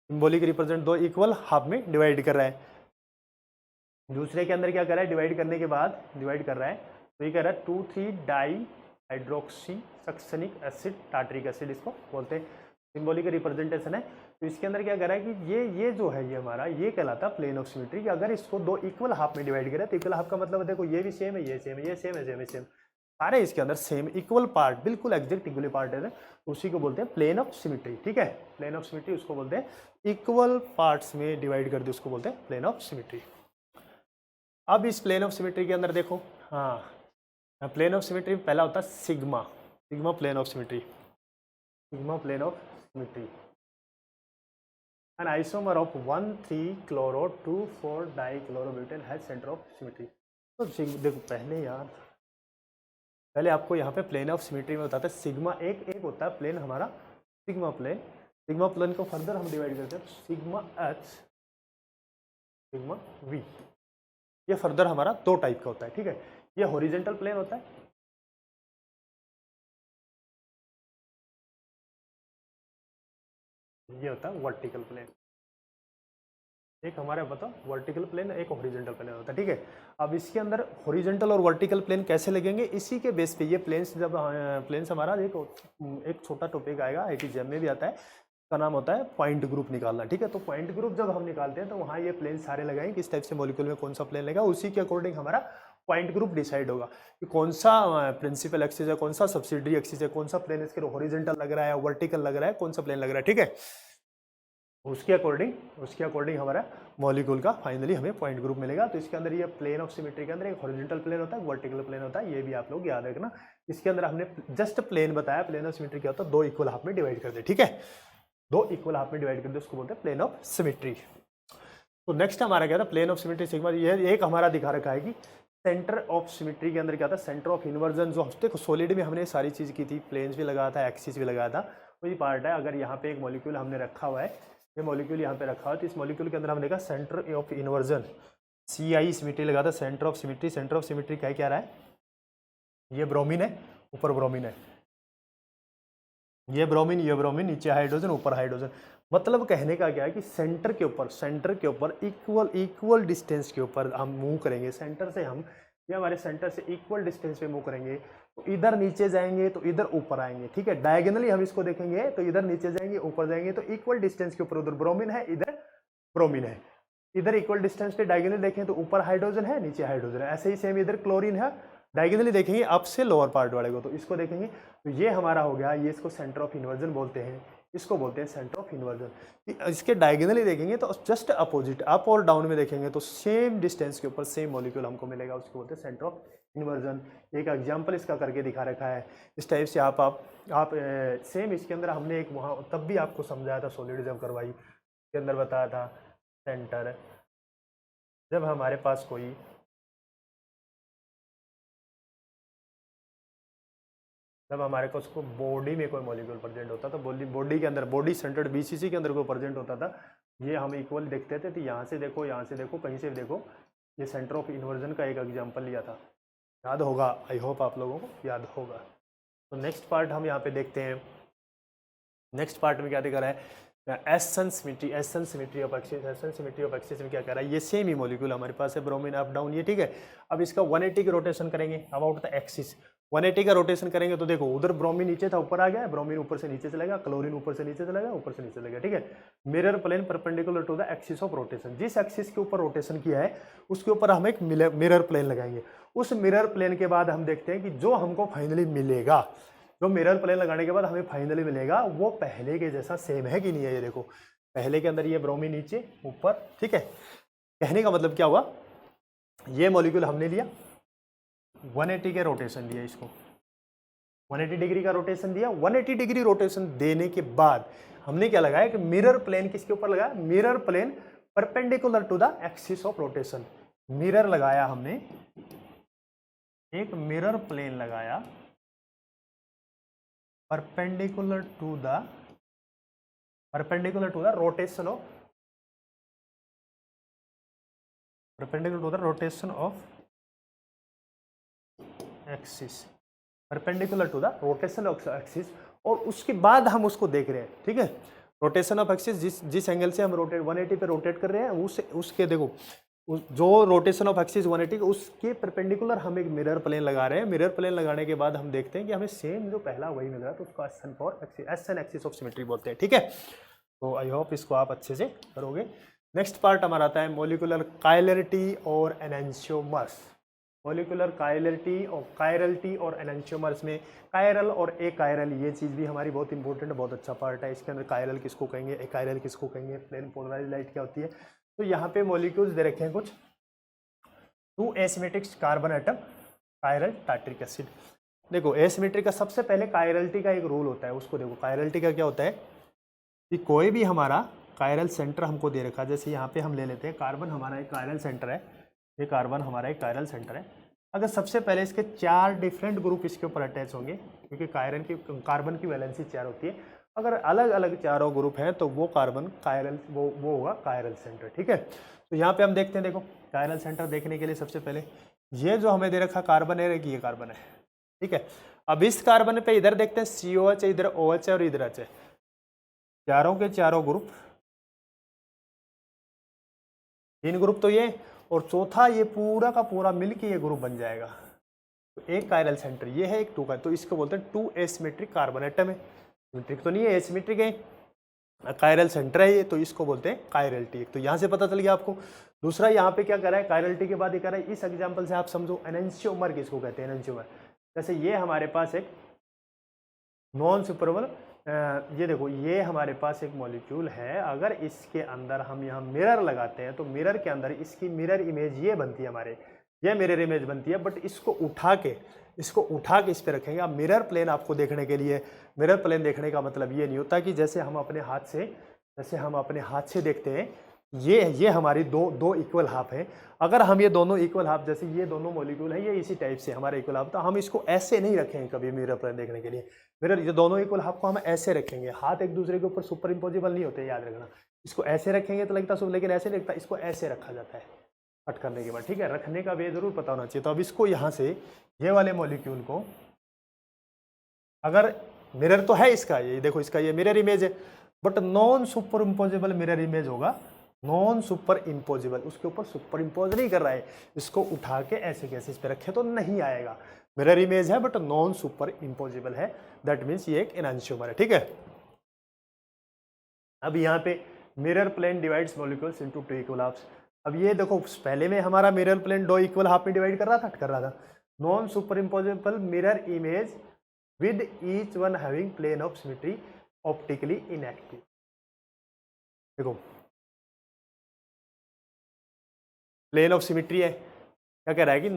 सिंबॉलिक रिप्रेजेंट 2 इक्वल हाफ में डिवाइड कर रहा है। दूसरे के अंदर क्या कर रहा है, डिवाइड करने के बाद डिवाइड कर रहा है तो ये कह रहा है 2,3 di hydroxy सक्सनिक acid tartaric acid, इसको बोलते हैं, सिंबॉलिक रिप्रेजेंटेशन है। तो इसके अंदर क्या कर रहा है कि ये जो है ये हमारा ये कहलाता है प्लेन ऑफ सिमेट्री, कि अगर इसको 2 इक्वल हाफ में डिवाइड करें तो इक्वल हाफ का मतलब देखो ये भी सेम है, ये सेम है, ये सेम है, सेम है, सेम, सारे इसके अंदर सेम इक्वल पार्ट, बिल्कुल एग्जैक्ट इक्वल पार्ट है, तो उसी को बोलते हैं प्लेन ऑफ सिमेट्री। ठीक है, प्लेन ऑफ सिमेट्री उसको बोलते हैं, इक्वल पार्ट्स में डिवाइड कर दे उसको बोलते हैं प्लेन ऑफ सिमेट्री। अब इस प्लेन ऑफ सिमेट्री के अंदर देखो, हाँ, प्लेन ऑफ सिमेट्री पहला होता है sigma, sigma plane of symmetry, sigma plane of symmetry. An isomer of 1,3-chloro-2,4-dichlorobutane has center of symmetry। तो देखो पहले आपको यहाँ पे प्लेन ऑफ सिमेट्री में बताते हैं सिग्मा, एक होता है प्लेन हमारा सिग्मा प्लेन को फर्दर हम डिवाइड करते हैं सिग्मा H, सिग्मा V। ये फर्दर हमारा 2 टाइप का होता है। ठीक है, ये हॉरिजेंटल प्लेन होता है, ये होता है वर्टिकल प्लेन। एक हमारे बताओ वर्टिकल प्लेन, एक हॉरिजेंटल प्लेन होता है। ठीक है, अब इसके अंदर हॉरिजेंटल और वर्टिकल प्लेन कैसे लगेंगे, इसी के बेस पे ये प्लेन्स, जब प्लेन्स हमारा एक छोटा टॉपिक आएगा IIT में भी आता है, का नाम होता है पॉइंट ग्रुप निकालना। ठीक है, तो पॉइंट ग्रुप जब हम निकालते हैं तो वहाँ ये प्लेन सारे लगाएंगे, किस टाइप से मॉलिक्यूल में कौन सा प्लेन लगेगा, उसी के अकॉर्डिंग हमारा पॉइंट ग्रुप डिसाइड होगा कि कौन सा प्रिंसिपल एक्सिस है, कौन सा सब्सिडरी एक्सिस है, कौन सा प्लेन इसके हॉरिजेंटल लग रहा है, वर्टिकल लग रहा है, कौन सा प्लेन लग रहा है। ठीक है, उसके अकॉर्डिंग हमारा मॉलिक्यूल का फाइनली हमें पॉइंट ग्रुप मिलेगा। तो इसके अंदर ये प्लेन ऑफ सिमेट्री के अंदर एक हॉरिजॉन्टल प्लेन होता है, वर्टिकल प्लेन होता है, ये भी आप लोग याद रखना। इसके अंदर हमने जस्ट प्लेन बताया, प्लेन ऑफ सिमेट्री क्या होता है, दो इक्वल हाफ में डिवाइड कर दे, ठीक है, दो इक्वल हाफ में डिवाइड कर दे, उसको बोलते हैं प्लेन ऑफ सिमेट्री। तो नेक्स्ट हमारा क्या था, प्लेन ऑफ सिमेट्री सिग्मा, ये एक हमारा दिखा रखा है कि सेंटर ऑफ सिमेट्री के अंदर क्या था, सेंटर ऑफ इन्वर्जन, जो देखो सॉलिड में हमने सारी चीज़ की थी, प्लेन्स भी लगाया था, एक्सिस भी लगाया था, वही पार्ट है। अगर यहाँ पे एक मॉलिक्यूल हमने रखा हुआ है, ये मॉलिक्यूल यहाँ पे रखा हुआ है, तो इस मॉलिक्यूल के अंदर हमने कहा centre of inversion CI symmetry लगा था, centre of symmetry, centre of symmetry क्या रहा है, ये ब्रोमीन है, ऊपर ब्रोमीन है, ये ब्रोमीन, नीचे हाइड्रोजन, ऊपर हाइड्रोजन। मतलब कहने का क्या है कि सेंटर के ऊपर इक्वल डिस्टेंस के ऊपर हम मूव करेंगे, सेंटर से हम, ये हमारे सेंटर से इक्वल डिस्टेंस पे मूव करेंगे, तो इधर नीचे जाएंगे तो इधर ऊपर आएंगे, ठीक है। डायगोनली हम इसको देखेंगे तो इधर नीचे जाएंगे, ऊपर जाएंगे, तो इक्वल डिस्टेंस के ऊपर उधर ब्रोमीन है, इधर ब्रोमीन है, इधर इक्वल डिस्टेंस पे डायगोनली देखें तो ऊपर हाइड्रोजन है, नीचे हाइड्रोजन है। ऐसे ही सेम इधर क्लोरीन है, डायगोनली देखेंगे अप से लोअर पार्ट वाले को, तो इसको देखेंगे, तो ये हमारा हो गया, ये इसको सेंटर ऑफ इन्वर्जन बोलते हैं, इसको बोलते हैं सेंटर ऑफ इन्वर्जन। इसके डायगोनली देखेंगे तो जस्ट अपोजिट, अप और डाउन में देखेंगे तो सेम डिस्टेंस के ऊपर सेम मॉलिक्यूल हमको मिलेगा, उसको बोलते हैं सेंटर ऑफ इन्वर्जन। एक एग्जांपल इसका करके दिखा रखा है, इस टाइप से आप सेम इसके अंदर हमने एक वहाँ तब भी आपको समझाया था, सॉलिड जब करवाई के अंदर बताया था, सेंटर जब हमारे पास कोई जब हमारे को उसको बॉडी में कोई मॉलिक्यूल प्रेजेंट होता था, बॉडी के अंदर, बॉडी सेंटर्ड BCC के अंदर कोई प्रेजेंट होता था, ये हम इक्वल देखते थे, तो यहाँ से देखो, यहाँ से देखो, कहीं से भी देखो, ये सेंटर ऑफ इन्वर्जन का एक एग्जांपल लिया था, याद होगा, आई होप आप लोगों को याद होगा। तो नेक्स्ट पार्ट हम यहाँ पे देखते हैं, नेक्स्ट पार्ट में क्या दिखा रहा है, एसन सिमेट्री ऑफ एक्सिस में क्या कह रहा है, ये सेम ही मॉलिक्यूल हमारे पास है, ब्रोमीन अप डाउन, ये ठीक है। अब इसका 180 की रोटेशन करेंगे अबाउट द एक्सिस, 180 का रोटेशन करेंगे तो देखो उधर ब्रोमीन नीचे था, ऊपर आ गया, ब्रोमीन ऊपर से नीचे चलेगा, क्लोरीन ऊपर से नीचे चलेगा, ऊपर से नीचे चलेगा, ठीक है। Mirror plane perpendicular to the axis of rotation, जिस एक्सिस के ऊपर रोटेशन किया है उसके ऊपर हम एक मिरर प्लेन लगाएंगे। उस मिरर प्लेन के बाद हम देखते हैं कि जो हमको फाइनली मिलेगा, जो मिरर प्लेन लगाने के बाद हमें फाइनली मिलेगा, वो पहले के जैसा सेम है कि नहीं है। ये देखो, पहले के अंदर ये ब्रोमीन नीचे, ऊपर, ठीक है। कहने का मतलब क्या हुआ, ये मॉलिक्यूल हमने लिया, 180 के रोटेशन दिया, इसको 180 डिग्री का रोटेशन दिया, 180 डिग्री रोटेशन देने के बाद हमने क्या लगाया कि मिरर प्लेन किसके ऊपर लगाया, mirror plane perpendicular to the axis of rotation. Mirror लगाया हमने, एक मिरर प्लेन लगाया perpendicular to the rotation of, axis, perpendicular to the rotation of axis. और उसके बाद हम उसको देख रहे हैं, ठीक है, रोटेशन ऑफ एक्सिस, जिस एंगल से हम रोटेट 180 पे रोटेट कर रहे हैं, उसके देखो, जो रोटेशन ऑफ एक्सिस 180 उसके परपेंडिकुलर हम एक मिरर प्लेन लगा रहे हैं। मिरर प्लेन लगाने के बाद हम देखते हैं कि हमें सेम जो पहला वही मिल रहा है, तो उसको एसन एक्सिस ऑफ सिमेट्री बोलते हैं, ठीक है। तो आई होप इसको आप अच्छे से करोगे। नेक्स्ट पार्ट हमारा आता है मॉलिक्यूलर कायरलिटी और एनेंशियोमर्स। मॉलिक्यूलर कायरलिटी और एनेंशियोमर्स में कायरल और ए कायरल, ये चीज़ भी हमारी बहुत इंपॉर्टेंट है, बहुत अच्छा पार्ट है। इसके अंदर कायरल किसको कहेंगे, ए कायरल किसको कहेंगे, प्लेन पोलराइज्ड लाइट क्या होती है। तो यहाँ पे मॉलिक्यूल्स दे रखे हैं कुछ, 2 asymmetric carbon atom, chiral tartaric acid. देखो एसिमेट्रिक का सबसे पहले कायरलिटी का एक रूल होता है, उसको देखो। कायरलिटी का क्या होता है कि कोई भी हमारा कायरल सेंटर हमको दे रखा है, जैसे यहाँ पे हम ले लेते हैं कार्बन हमारा एक कायरल सेंटर है, ये कार्बन हमारा एक कायरल सेंटर है। अगर सबसे पहले इसके 4 डिफरेंट ग्रुप इसके ऊपर अटैच होंगे, क्योंकि कार्बन की वैलेंसी 4 होती है, अगर अलग अलग चारों ग्रुप हैं तो वो कार्बन कायरल वो होगा कायरल सेंटर, ठीक है। तो यहाँ पे हम देखते हैं, देखो कायरल सेंटर देखने के लिए सबसे पहले ये जो हमें दे रखा कार्बन है, ये कार्बन है, ठीक है। अब इस कार्बन पे इधर देखते हैं COH है, इधर OH है और इधर H है, चारों के चारों ग्रुप, 3 ग्रुप तो ये, और चौथा ये पूरा का पूरा मिलके ये ग्रुप बन जाएगा। तो एक कायरल सेंटर ये है, एक 2 का, तो इसको बोलते हैं 2 एसिमेट्रिक कार्बन एटम है। सिमेट्रिक तो नहीं है, एसिमेट्रिक है, कायरल सेंटर है ये, तो इसको बोलते हैं कायरलिटी। तो यहाँ से पता चल गया आपको। दूसरा यहाँ पे क्या कर रहा है, कायरलिटी के बाद ये कर रहा है, इस एग्जांपल से आप समझो एनेंशियोमर किसको कहते हैं, एनेंशियोमर। जैसे ये हमारे पास एक नॉन सुपरबल ये देखो, ये हमारे पास एक मॉलिक्यूल है, अगर इसके अंदर हम यहाँ मिरर लगाते हैं तो मिरर के अंदर इसकी मिरर इमेज ये बनती है हमारे, ये मिरर इमेज बनती है। बट इसको उठा के इस पे रखेंगे। अब मिरर प्लेन आपको देखने के लिए, मिरर प्लेन देखने का मतलब ये नहीं होता कि जैसे हम अपने हाथ से देखते हैं, ये हमारी दो इक्वल हाफ है। अगर हम ये दोनों इक्वल हाफ, जैसे ये दोनों मॉलिक्यूल है, ये इसी टाइप से हमारा इक्वल हाफ, तो हम इसको ऐसे नहीं रखेंगे कभी मिरर प्लेन देखने के लिए। मिरर, ये दोनों इक्वल हाफ को हम ऐसे रखेंगे, हाथ एक दूसरे के ऊपर सुपर इम्पोजिबल नहीं होते, याद रखना। इसको ऐसे रखेंगे तो लगता है, लेकिन ऐसे नहीं लगता, इसको ऐसे रखा जाता है कट करने के बाद, ठीक है। रखने का वे जरूर पता होना चाहिए। तो अब इसको यहाँ से, ये वाले मॉलिक्यूल को, अगर मिरर तो है इसका, ये देखो इसका ये मिरर इमेज है, but non superimposable mirror image होगा, नॉन सुपर इम्पोजिबल, उसके ऊपर सुपर इम्पोज नहीं कर रहा है। इसको उठा के ऐसे कैसे इस पे रखे तो नहीं आएगा। मिरर इमेज है बट नॉन सुपर इम्पोजिबल है, दैट मीन्स ये एक एनांशियोमर है, ठीक है। अब यहाँ पे mirror plane divides molecules into two equal halves. अब ये देखो, पहले में हमारा मिरर प्लेन दो इक्वल हाफ में डिवाइड कर रहा था। Non superimposable mirror image with each one having plane of symmetry optically inactive. देखो प्लेन ऑफ सिमेट्री है, क्या कह रहा है कि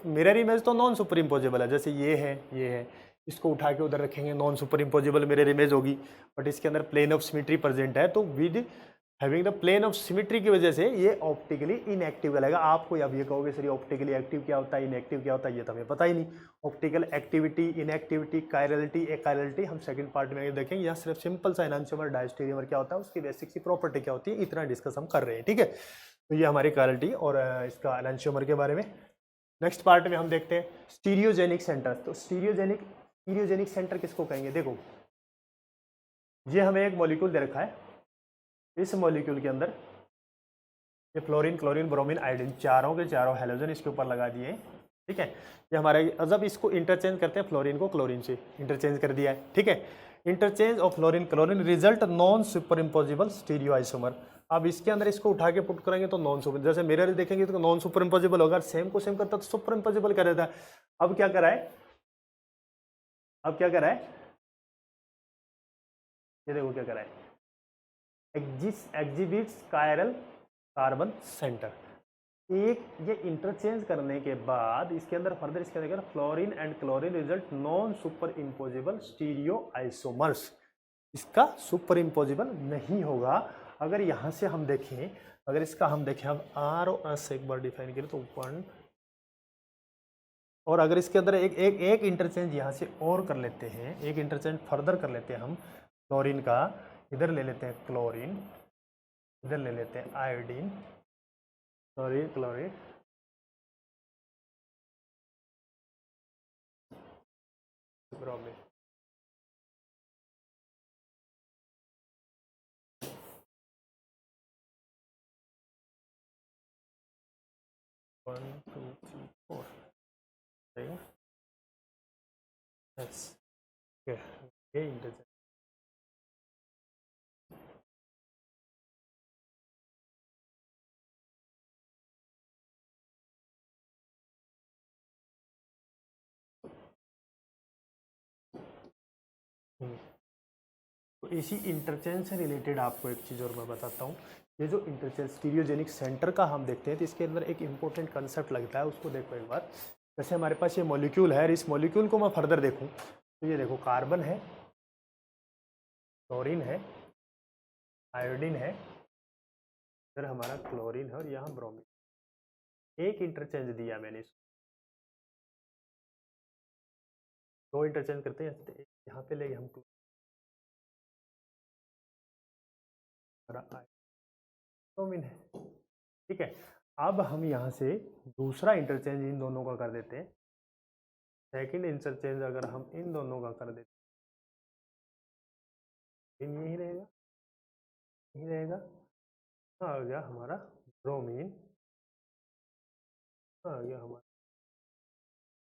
मिरर इमेज तो नॉन सुपर इम्पोजिबल है, जैसे ये है, इसको उठा के उधर रखेंगे, non superimposable mirror image होगी, बट इसके अंदर प्लेन ऑफ सिमेट्री प्रेजेंट है, तो with having the plane of symmetry की वजह से ये ऑप्टिकली इनएक्टिव कहलाएगा। आपको अब ये कहोगे सर ऑप्टिकली एक्टिव क्या होता है, इनएक्टिव क्या होता है, ये तो हमें पता ही नहीं। ऑप्टिकल एक्टिविटी, इनएक्टिविटी, कायरलिटी, एकायरलिटी हम सेकंड पार्ट में देखेंगे। यहाँ सिर्फ सिंपल सा एनांशियोमर डायस्टेरियोमर क्या होता है, उसकी बेसिक सी प्रॉपर्टी क्या होती है, इतना डिस्कस हम कर रहे हैं, ठीक है। तो ये हमारी कायरलिटी और इसका एनांशियोमर के बारे में। नेक्स्ट पार्ट में हम देखते हैं स्टीरियोजेनिक सेंटर। तो स्टीरियोजेनिक सेंटर किसको कहेंगे, देखो ये हमें एक मॉलिक्यूल दे रखा है, इस मॉलिक्यूल के अंदर ये फ्लोरीन, क्लोरीन, ब्रोमीन, आयोडीन, चारों के चारों हैलोजन इसके ऊपर लगा दिए, ठीक है। ये हमारे, जब इसको इंटरचेंज करते हैं, फ्लोरीन को क्लोरीन से इंटरचेंज कर दिया है, ठीक है। Interchange of fluorine chlorine result non super imposable stereo isomer. अब इसके अंदर इसको उठा के पुट करेंगे तो नॉन सुपर, जैसे मिरर देखेंगे तो नॉन सुपर इम्पोजिबल होगा, सेम को सेम करता तो सुपर इम्पोजिबल कर देता है। अब क्या करा है, ये देखो क्या करा है, एग्जिबिट्स कायरल कार्बन सेंटर। एक ये इंटरचेंज करने के बाद इसके अंदर फर्दर इसके अंदर fluorine and chlorine result non super imposable stereo isomers. इसका सुपर इम्पोजिबल नहीं होगा। अगर यहाँ से हम देखें, अगर इसका हम देखें, अब आर और एस एक बार डिफाइन करें तो 1, और अगर इसके अंदर एक इंटरचेंज यहाँ से और कर लेते हैं, एक इंटरचेंज फर्दर कर लेते हैं हम, क्लोरीन का इधर ले लेते हैं, क्लोरीन इधर ले लेते हैं, iodine, chlorine chlorine, bromine, 1 2 3 4 yes, ये इंटरचेंज। तो इसी इंटरचेंज से रिलेटेड आपको एक चीज़ और मैं बताता हूँ। ये जो इंटरचेंज स्टीरियोजेनिक सेंटर का हम देखते हैं तो इसके अंदर एक इंपॉर्टेंट कंसेप्ट लगता है, उसको देखो एक बार। जैसे हमारे पास ये मॉलिक्यूल है, इस मॉलिक्यूल को मैं फर्दर देखूँ तो ये देखो कार्बन है, क्लोरीन है, आयोडीन है, इधर हमारा क्लोरीन है और यहाँ ब्रोमीन। एक इंटरचेंज दिया मैंने इसको, दो इंटरचेंज करते हैं, यहाँ पे ले हम ब्रोमीन है, ठीक है। अब हम यहाँ से दूसरा इंटरचेंज इन दोनों का कर देते हैं, सेकंड इंटरचेंज अगर हम इन दोनों का कर देते हैं, यही रहेगा, यही रहेगा, आ गया हमारा ब्रोमीन, आ गया हमारा।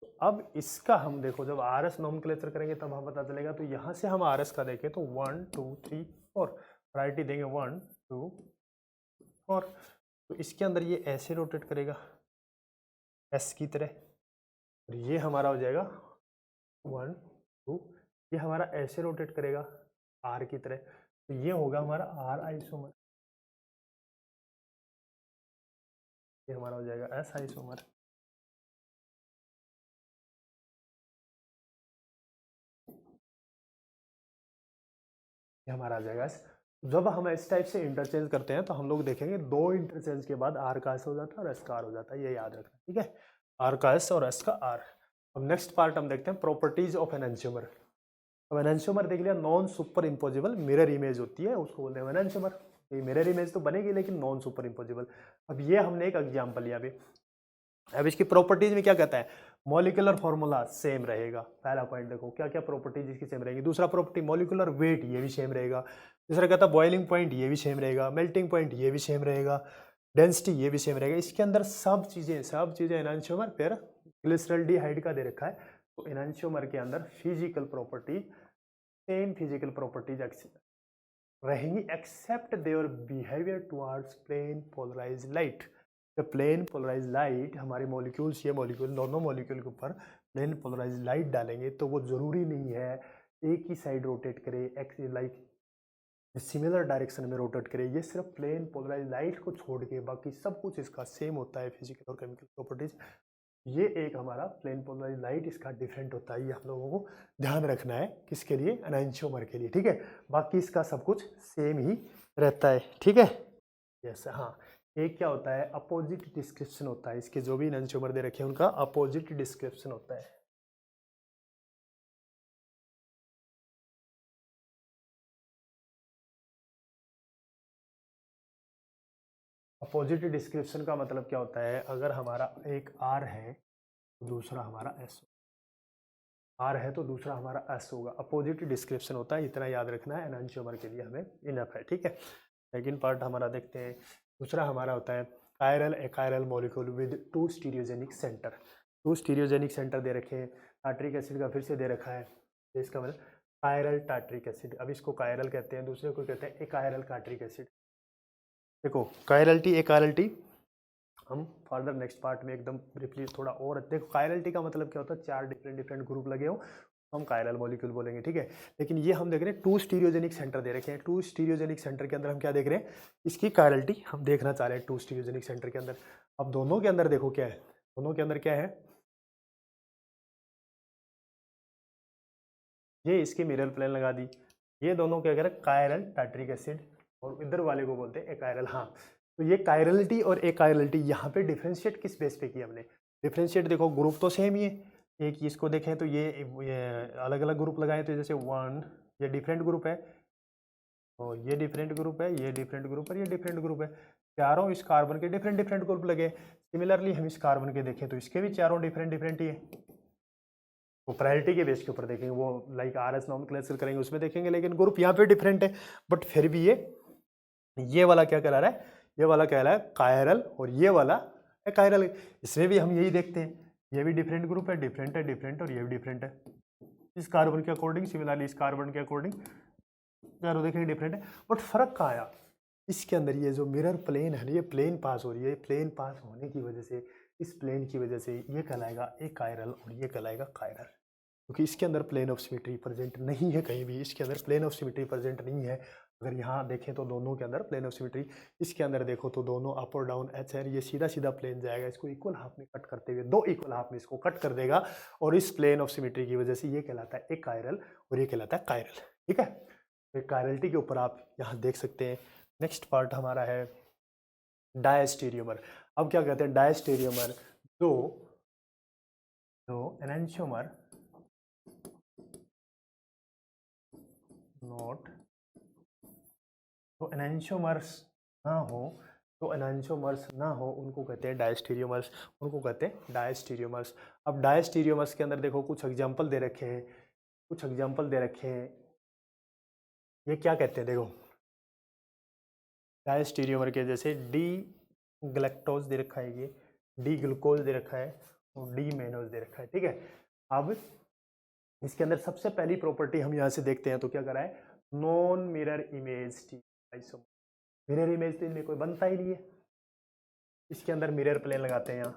तो अब इसका हम देखो, जब आर एस नोमेनक्लेचर करेंगे तब हम पता चलेगा। तो यहाँ से हम आर एस का देखें तो 1 2 3 4 वैरायटी देंगे, 1 2 4। तो इसके अंदर ये ऐसे रोटेट करेगा एस की तरह, और ये हमारा हो जाएगा 1 2, ये हमारा ऐसे रोटेट करेगा आर की तरह, तो ये होगा हमारा आर आइसोमर, ये हमारा हो जाएगा एस आइसोमर। ये हमारा आ जाएगा एस। जब हम इस टाइप से इंटरचेंज करते हैं तो हम लोग देखेंगे दो इंटरचेंज के बाद आर का एस हो जाता है और एस का आर हो जाता है, ये याद रखना, ठीक है, आर का एस और एस का आर। अब नेक्स्ट पार्ट हम देखते हैं प्रॉपर्टीज ऑफ एनेंशियोमर। अब एनेंशियोमर देख लिया, non superimposable mirror image होती है, उसको बोलते हैं एनेंशियोमर। ये मिरर इमेज तो बनेगी लेकिन नॉन सुपर इम्पोजिबल। अब ये हमने एक एग्जाम्पल लिया अभी। अब इसकी प्रॉपर्टीज में क्या कहता है, मॉलिक्यूलर फॉर्मूला सेम रहेगा, पहला पॉइंट देखो क्या क्या प्रॉपर्टीज इसकी सेम रहेगी। दूसरा प्रॉपर्टी मॉलिक्यूलर वेट, ये भी सेम रहेगा। तीसरा कहता है बॉइलिंग पॉइंट, ये भी सेम रहेगा। मेल्टिंग पॉइंट, ये भी सेम रहेगा। डेंसिटी, ये भी सेम रहेगा। इसके अंदर सब चीजें एनांशियोमर फिर ग्लिसरॉल्डिहाइड का दे रखा है, तो एनांशियोमर के अंदर physical property same physical properties रहेंगी except their behaviour towards plane polarized light. जब प्लेन पोलराइज लाइट हमारे मॉलिक्यूल्स, ये मॉलिक्यूल दोनों मॉलिक्यूल के ऊपर प्लेन पोलराइज लाइट डालेंगे तो वो ज़रूरी नहीं है एक ही साइड रोटेट करे, एक्स लाइक सिमिलर डायरेक्शन में रोटेट करे। ये सिर्फ प्लेन पोलराइज लाइट को छोड़ के बाकी सब कुछ इसका सेम होता है फिजिकल और केमिकल प्रॉपर्टीज। ये एक हमारा प्लेन पोलराइज लाइट इसका डिफरेंट होता है, ये हम लोगों को ध्यान रखना है, किसके लिए, एनांशियोमर के लिए, ठीक है। बाकी इसका सब कुछ सेम ही रहता है, ठीक है। यस, हाँ, एक क्या होता है, अपोजिट डिस्क्रिप्शन होता है, इसके जो भी एनांशियोमर दे रखे हैं उनका अपोजिट डिस्क्रिप्शन होता है। अपोजिट डिस्क्रिप्शन का मतलब क्या होता है, अगर हमारा एक आर है तो दूसरा हमारा एस, आर है तो दूसरा हमारा एस होगा, अपोजिट डिस्क्रिप्शन होता है, इतना याद रखना है, एनांशियोमर के लिए हमें इनफ है, ठीक है। सेकेंड पार्ट हमारा देखते हैं। दूसरा हमारा होता है chiral achiral molecule with two stereogenic centre. Two stereogenic centre दे रखे हैं, टार्ट्रिक एसिड का फिर से दे रखा है, इसका मतलब कायरल टार्ट्रिक एसिड। अब इसको कायरल कहते हैं, दूसरे को कहते हैं एकायरल टार्ट्रिक एसिड। देखो कायरल्टी एकायरल्टी हम फर्दर नेक्स्ट पार्ट में एकदम ब्रीफली थोड़ा और देखो। कायरल्टी का मतलब क्या होता है, चार डिफरेंट ग्रुप लगे हो हम कायरल मॉलिक्यूल बोलेंगे, ठीक है। लेकिन ये हम देख रहे हैं टू स्टीरियोजेनिक सेंटर दे रखे हैं, टू स्टीरियोजेनिक सेंटर के अंदर हम क्या देख रहे हैं, इसकी कायरल्टी हम देखना चाह रहे हैं टू स्टीरियोजेनिक सेंटर के अंदर। अब दोनों के अंदर देखो क्या है, दोनों के अंदर क्या है, ये इसके मिरर प्लेन लगा दी, ये दोनों क्या कह रहे हैं कायरल टार्ट्रिक एसिड, और इधर वाले को बोलते हैं एकायरल। हाँ, तो ये कायरलिटी और एकायरलिटी यहाँ पे डिफ्रेंशिएट किस बेस पे किया हमने, डिफ्रेंशिएट देखो ग्रुप तो सेम ही है, एक इसको देखें तो ये अलग अलग ग्रुप लगाए तो जैसे वन, ये डिफरेंट ग्रुप है, और ये डिफरेंट ग्रुप है, ये डिफरेंट ग्रुप है, ये डिफरेंट ग्रुप है, चारों इस कार्बन के डिफरेंट ग्रुप लगे। सिमिलरली हम इस कार्बन के देखें तो इसके भी चारों डिफरेंट ही है, वो प्रायोरिटी के बेस के ऊपर देखेंगे, वो लाइक आर एस नॉमेनक्लेचर करेंगे उसमें देखेंगे, लेकिन ग्रुप यहाँ पे डिफरेंट है, बट फिर भी ये वाला क्या कहला रहा है, ये वाला कह रहा है कायरल और ये वाला है कायरल। इसमें भी हम यही देखते हैं, ये भी डिफरेंट ग्रुप है, डिफरेंट और ये भी डिफरेंट है इस कार्बन के अकॉर्डिंग, सिमिलरली इस कार्बन के अकॉर्डिंग चारों देखेंगे डिफरेंट है। बट फर्क कहाँ आया, इसके अंदर ये जो मिरर प्लेन है, ये प्लेन पास हो रही है, प्लेन पास होने की वजह से, इस प्लेन की वजह से ये कहलाएगा एक कायरल और ये कहलाएगा कायरल, क्योंकि इसके अंदर प्लेन ऑफ सिमेट्री प्रेजेंट नहीं है, कहीं भी इसके अंदर प्लेन ऑफ सिमेट्री प्रेजेंट नहीं है। अगर यहाँ देखें तो दोनों के अंदर प्लेन ऑफ सिमेट्री, इसके अंदर देखो तो दोनों अप और डाउन एच है, ये सीधा सीधा प्लेन जाएगा, इसको इक्वल हाफ में कट करते हुए दो इक्वल हाफ में इसको कट कर देगा, और इस प्लेन ऑफ सिमेट्री की वजह से ये कहलाता है एक कायरल और ये कहलाता है कायरल, ठीक है। तो कायरलिटी के ऊपर आप यहाँ देख सकते हैं। नेक्स्ट पार्ट हमारा है डायस्टेरियोमर। अब क्या कहते हैं डायस्टेरियोमर, जो एनेंशियोमर नॉट, तो एनेंशियोमर्स ना हो, तो एनेंशियोमर्स ना हो उनको कहते हैं डायस्टेरियोमर्स, उनको कहते हैं डायस्टेरियोमर्स। अब डायस्टेरियोमर्स के अंदर देखो कुछ एग्जांपल दे रखे हैं, कुछ एग्जांपल दे रखे हैं, ये क्या कहते हैं देखो, डायस्टेरियोमर के जैसे डी ग्लैक्टोज दे रखा है, ये डी ग्लूकोज दे रखा है और डी मेनोज दे रखा है, ठीक है। अब इसके अंदर सबसे पहली प्रॉपर्टी हम यहाँ से देखते हैं तो क्या करा है, non mirror image T isomer. Mirror image तो इनमें कोई बनता ही नहीं है, इसके अंदर मिरर प्लेन लगाते हैं, यहाँ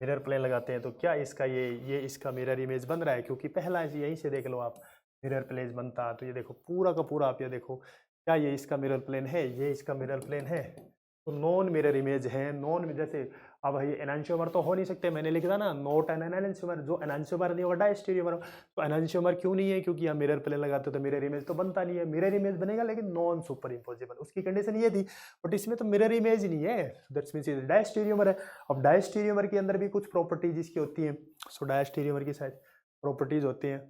मिरर प्लेन लगाते हैं तो क्या इसका ये इसका मिरर इमेज बन रहा है, क्योंकि पहला यहीं से देख लो आप, मिरर प्लेन बनता। तो ये देखो पूरा का पूरा आप ये देखो, क्या ये इसका मिरर प्लेन है, ये इसका मिरर प्लेन है, तो नॉन मिरर इमेज है। नॉन जैसे अब ये एनांशियोमर तो हो नहीं सकते, मैंने लिखा था ना नॉट एन एनांशियोमर, जो एनांशियोमर नहीं होगा डायस्टेरियोमर। तो एनांशियोमर क्यों नहीं है, क्योंकि यहाँ मिरर प्लेन लगाते तो मिरर इमेज तो बनता नहीं है। मिरर इमेज बनेगा लेकिन नॉन सुपर इम्पोजिबल, उसकी कंडीशन ये थी, बट इसमें तो मिरर इमेज नहीं है, दैट्स मींस डायस्टेरियोमर है। अब डायस्टेरियोमर के अंदर भी कुछ प्रॉपर्टीज इसकी होती हैं। सो डायस्टेरियोमर की शायद प्रॉपर्टीज होती हैं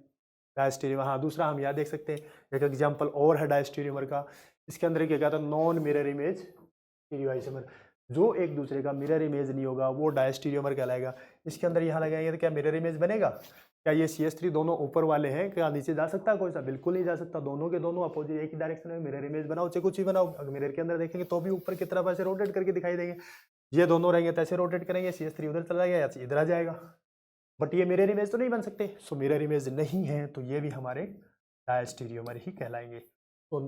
डायस्टेरियोमर। हाँ, दूसरा हम यहाँ देख सकते हैं एक एग्जाम्पल और है डायस्टेरियोमर का। इसके अंदर क्या कहता है, नॉन मिरर इमेज स्टीरियोआइसोमर, जो एक दूसरे का मिरर इमेज नहीं होगा वो डायस्टेरियोमर कहलाएगा। इसके अंदर यहाँ लगाएंगे तो क्या मिरर इमेज बनेगा? क्या ये CH3 दोनों ऊपर वाले हैं, क्या नीचे जा सकता है कोई सा? बिल्कुल नहीं जा सकता। दोनों के दोनों अपोजिट एक ही डायरेक्शन में मिरर इमेज बनाओ, चाहे कुछ ही बनाओ, अगर मिरर के अंदर देखेंगे तो भी ऊपर की तरफ ऐसे रोटेट करके दिखाई देंगे। ये दोनों रहेंगे तो ऐसे रोटेट करेंगे, CH3 उधर चला जाएगा या इधर आ जाएगा, बट ये मिरर इमेज तो नहीं बन सकते। सो मिरर इमेज नहीं है तो ये भी हमारे डायस्टेरियोमर ही कहलाएंगे। तो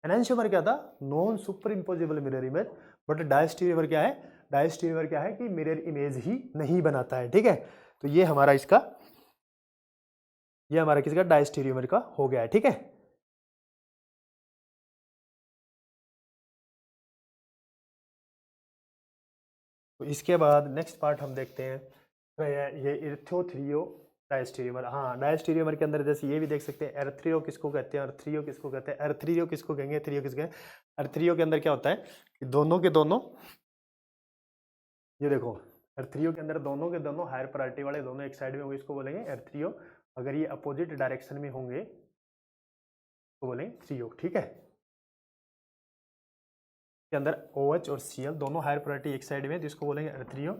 एनांशियोमर क्या था, non superimposable mirror image, but diastereomer क्या है, डायस्टेरियोमर क्या है कि मिरर इमेज ही नहीं बनाता है। ठीक है, तो ये हमारा इसका, ये हमारा किसका, डायस्टेरियोमर का हो गया है। ठीक है, तो इसके बाद नेक्स्ट पार्ट हम देखते हैं, तो ये इर्थ्योथ्रियो डायस्टेरियोमर। हाँ, डायस्टेरियोमर के अंदर जैसे ये भी देख सकते हैं, एर्थ्रियो किसको कहते हैं, अर्थ्रियो किसको कहते हैं, अर्थ्रियो किसको कहेंगे, थ्रियो किसको कहेंगे। अर्थ्रियो के अंदर क्या होता है कि दोनों के दोनों, ये देखो अर्थ्रियो के अंदर दोनों के दोनों हायर प्रायोरिटी वाले दोनों एक साइड में होंगे, इसको बोलेंगे अर्थ्रियो। अगर ये अपोजिट डायरेक्शन में होंगे तो बोलेंगे थ्रियो। ठीक है, के अंदर OH और Cl दोनों हायर प्रायोरिटी एक साइड में, जिसको बोलेंगे अर्थ्रियो।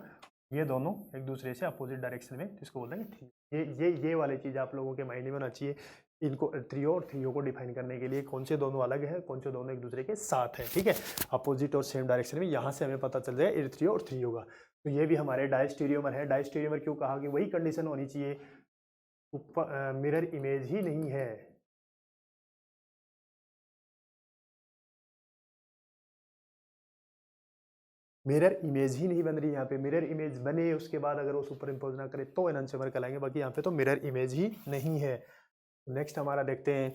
ये दोनों एक दूसरे से अपोजिट डायरेक्शन में, जिसको बोलेंगे थ्रियो। ये वाली चीज़ आप लोगों के माइंड में होना चाहिए। इनको अर्थ्रियो और थ्रियो को डिफाइन करने के लिए कौन से दोनों अलग है, कौन से दोनों एक दूसरे के साथ है। ठीक है, अपोजिट और सेम डायरेक्शन में, यहाँ से हमें पता चल जाए अर्थ्रियो और थ्रियो का। तो ये भी हमारे डायस्टेरियोमर है। डायस्टेरियोमर क्यों कहा कि वही कंडीशन होनी चाहिए, मिरर इमेज ही नहीं है। मिरर इमेज ही नहीं बन रही यहाँ पे। मिरर इमेज बने उसके बाद अगर वो सुपर इम्पोज ना करे तो एनांशियोमर कहलाएंगे, बाकी यहाँ पे तो मिरर इमेज ही नहीं है। नेक्स्ट हमारा देखते हैं,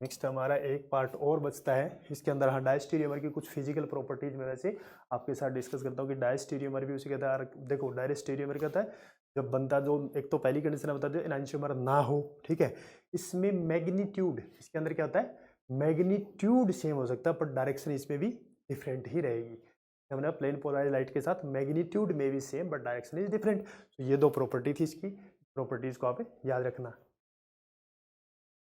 नेक्स्ट हमारा एक पार्ट और बचता है इसके अंदर। हाँ, डायस्टेरियोमर की कुछ फिजिकल प्रॉपर्टीज में वैसे आपके साथ डिस्कस करता हूँ कि डायस्टेरियोमर भी उसे कहता है। देखो डायस्टेरियोमर कहता है जब बनता, जो एक तो पहली कंडीशन बता दो एनांशियोमर ना हो। ठीक है, इसमें मैग्नीट्यूड, इसके अंदर क्या होता है, मैग्नीट्यूड सेम हो सकता है पर डायरेक्शन इसमें भी डिफरेंट ही रहेगी। हमने प्लेन पोलराइज लाइट के साथ मैग्नीट्यूड में भी same but direction is different. तो ये दो प्रॉपर्टी थी इसकी, प्रॉपर्टीज को आप याद रखना।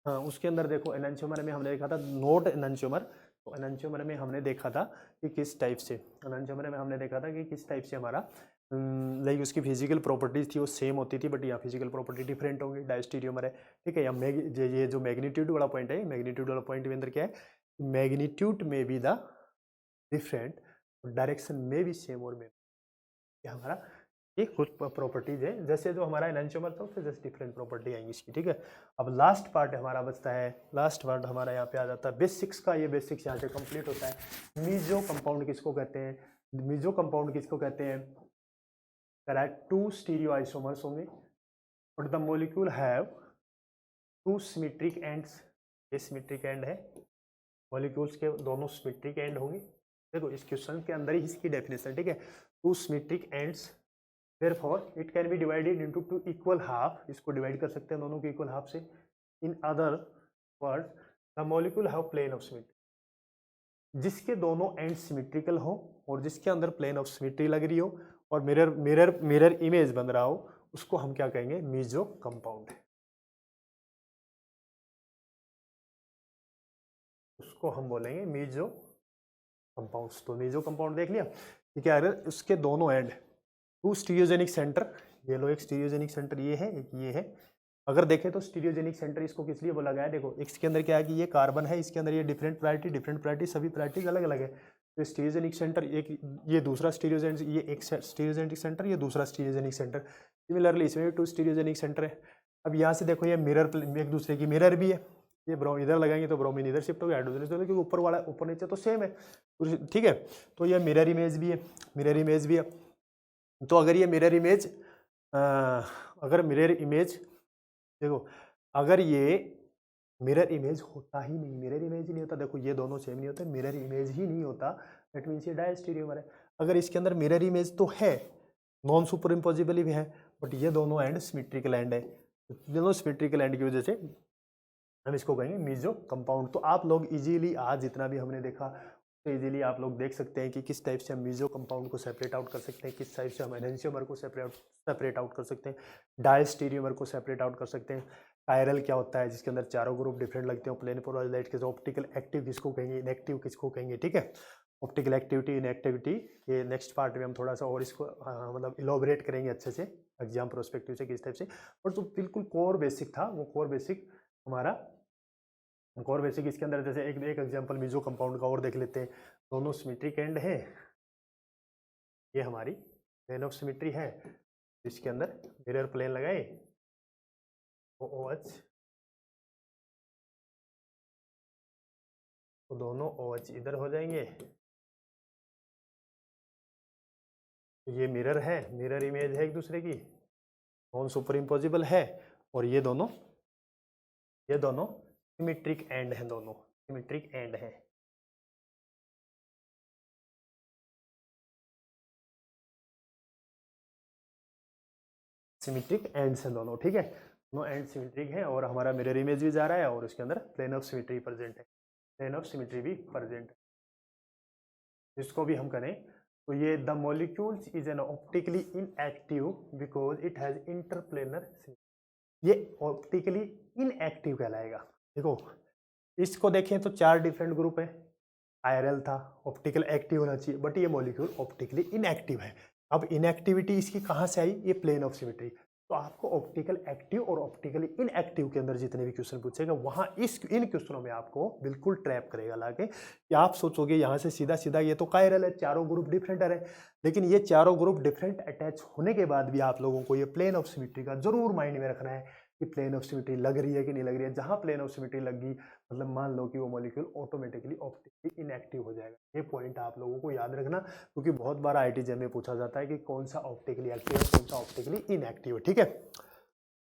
हाँ, उसके अंदर देखो एनांशियोमर में हमने देखा था नोट एनांशियोमर। तो एनांशियोमर में हमने देखा था कि किस टाइप से, एनांशियोमर में हमने देखा था कि किस टाइप से हमारा लाइक उसकी फिजिकल प्रॉपर्टीज थी वो सेम होती थी, बट यहाँ फिजिकल प्रॉपर्टी डिफरेंट होंगी। डायस्टेरियोमर है। ठीक है, या ये जो मैग्नीट्यूड वाला पॉइंट है, मैग्नीट्यूड वाला पॉइंट के अंदर क्या है, मैग्नीट्यूड में बी द डिफरेंट, डायरेक्शन में भी सेम और में हमारा ये कुछ प्रॉपर्टीज है। जैसे जो हमारा एनांशियोमर था उससे जैसे डिफरेंट प्रॉपर्टी आएंगी इसकी। ठीक है, अब लास्ट पार्ट हमारा बचता है, लास्ट पार्ट हमारा यहाँ पे आ जाता है बेसिक्स का। ये बेसिक्स यहाँ से कंप्लीट होता है। मीजो कंपाउंड किसको कहते हैं, मीजो कंपाउंड किसको कहते हैं, टू स्टीरियो आइसोमर्स होंगे but the molecule have two symmetric ends. ये सिमेट्रिक एंड है, मॉलिक्यूल्स के दोनों सिमेट्रिक एंड होंगे। देखो इस क्वेश्चन के अंदर ही इसकी डेफिनेशन। ठीक है, two symmetric ends, therefore it can be divided into two equal half। इसको डिवाइड कर सकते हैं दोनों के इक्वल हाफ से। In other word the molecule have plane of symmetry, जिसके दोनों एंड सिमेट्रिकल हो और जिसके अंदर प्लेन ऑफ सिमेट्री लग रही हो और मिरर इमेज बन रहा हो, उसको हम क्या कहेंगे, मीजो कंपाउंड। उसको हम बोलेंगे मीजो कंपाउंड्स। तो मीजो कंपाउंड देख लिया। ठीक है, अगर उसके दोनों एंड टू स्टीरियोजेनिक सेंटर, ये लो एक स्टीरियोजेनिक सेंटर ये है, एक ये है। अगर देखें तो स्टीरियोजेनिक सेंटर इसको किस लिए बोला गया है, देखो इसके अंदर क्या है कि ये कार्बन है, इसके अंदर ये डिफरेंट प्रायोरिटी, सभी प्रायोरिटीज अलग अलग है। तो स्टीरियोजेनिक सेंटर एक, ये दूसरा स्टीरियोजेनिक, ये एक स्टीरियोजेनिक सेंटर, ये दूसरा स्टीरियोजेनिक सेंटर। सिमिलरली इसमें भी टू स्टीरियोजेनिक सेंटर है। अब यहाँ से देखो ये मिरर, एक दूसरे की मिरर भी है। ये इधर लगाएंगे तो ब्रोमीन इधर शिफ्ट हो गया, हाइड्रोजन इधर, क्योंकि ऊपर वाला ऊपर नीचे तो सेम है। ठीक है, तो ये मिरर इमेज भी है, मिरर इमेज भी है। तो अगर ये मिरर इमेज, अगर मिरर इमेज देखो, अगर ये मिरर इमेज होता ही नहीं, मिरर इमेज ही नहीं होता। देखो ये दोनों सेम नहीं होते, मिरर इमेज ही नहीं होता, दैट मीन्स ये डायस्टीरियोमर है। अगर इसके अंदर मिरर इमेज तो है, नॉन सुपर इम्पोजिबल भी है, बट ये दोनों एंड सिमेट्रिकल एंड है, दोनों सिमेट्रिकल एंड की वजह से हम इसको कहेंगे मीजो कंपाउंड। तो आप लोग इजीली आज जितना भी हमने देखा तो इजीली आप लोग देख सकते हैं कि किस टाइप से हम मीजो कंपाउंड को सेपरेट आउट कर सकते हैं, किस टाइप से हम एनेंशियोमर को सेपरेट आउट कर सकते हैं, डायस्टीरियोमर को सेपरेट आउट कर सकते हैं। कायरल क्या होता है जिसके अंदर चारों ग्रुप डिफरेंट लगते हैं, प्लेन पोलराइज्ड लाइट के। ऑप्टिकल एक्टिव किसको कहेंगे, इनएक्टिव किसको कहेंगे, ठीक है। ऑप्टिकल एक्टिविटी इनएक्टिविटी ये नेक्स्ट पार्ट में हम थोड़ा सा और इसको मतलब इलोबरेट करेंगे अच्छे से एग्जाम प्रोस्पेक्टिव से किस टाइप से। और जो बिल्कुल कोर बेसिक था वो कोर बेसिक हमारा, कोर बेसिक इसके अंदर जैसे एक एग्जांपल मीजो कंपाउंड का और देख लेते हैं। दोनों सिमेट्रिक एंड है, ये हमारी प्लेन ऑफ सिमेट्री है, इसके अंदर मिरर प्लेन लगाए OH, तो दोनों OH इधर हो जाएंगे, तो ये मिरर है, मिरर इमेज है एक दूसरे की, नॉन सुपर इम्पोजिबल है, और ये दोनों सिमेट्रिक एंड है, दोनों सिमेट्रिक एंड है। सिमेट्रिक एंड्स हैं दोनों, ठीक है, दोनों एंड सिमेट्रिक है, और हमारा मिरर इमेज भी जा रहा है और उसके अंदर प्लेन ऑफ सिमेट्री प्रेजेंट है, प्लेन ऑफ सिमेट्री भी प्रेजेंट है। इसको भी हम करें तो ये the molecules is an optically inactive because it has interplanar, ये ऑप्टिकली इनएक्टिव कहलाएगा। देखो इसको देखें तो 4 डिफरेंट ग्रुप है, आयरल था, ऑप्टिकल एक्टिव होना चाहिए, बट ये मॉलिक्यूल ऑप्टिकली इनएक्टिव है। अब इनएक्टिविटी इसकी कहाँ से आई, ये प्लेन ऑफ सिमेट्री। तो आपको ऑप्टिकल एक्टिव और ऑप्टिकली इनएक्टिव के अंदर जितने भी क्वेश्चन पूछेगा वहां इन क्वेश्चनों में आपको बिल्कुल ट्रैप करेगा लाके, कि आप सोचोगे यहाँ से सीधा सीधा ये तो कायरल है, चारों ग्रुप डिफरेंट है, लेकिन ये चारों ग्रुप डिफरेंट अटैच होने के बाद भी आप लोगों को ये प्लेन ऑफ सिमेट्री का जरूर माइंड में रखना है कि प्लेन ऑफ सिमेट्री लग रही है कि नहीं लग रही है। जहां प्लेन ऑफ सिमेट्री लगी मतलब मान लो कि वो मॉलिक्यूल ऑटोमेटिकली ऑप्टिकली इनएक्टिव हो जाएगा। ये पॉइंट आप लोगों को याद रखना, क्योंकि बहुत बार IIT में पूछा जाता है कि कौन सा ऑप्टिकली एक्टिव है, कौन सा ऑप्टिकली इनएक्टिव है, ठीक है।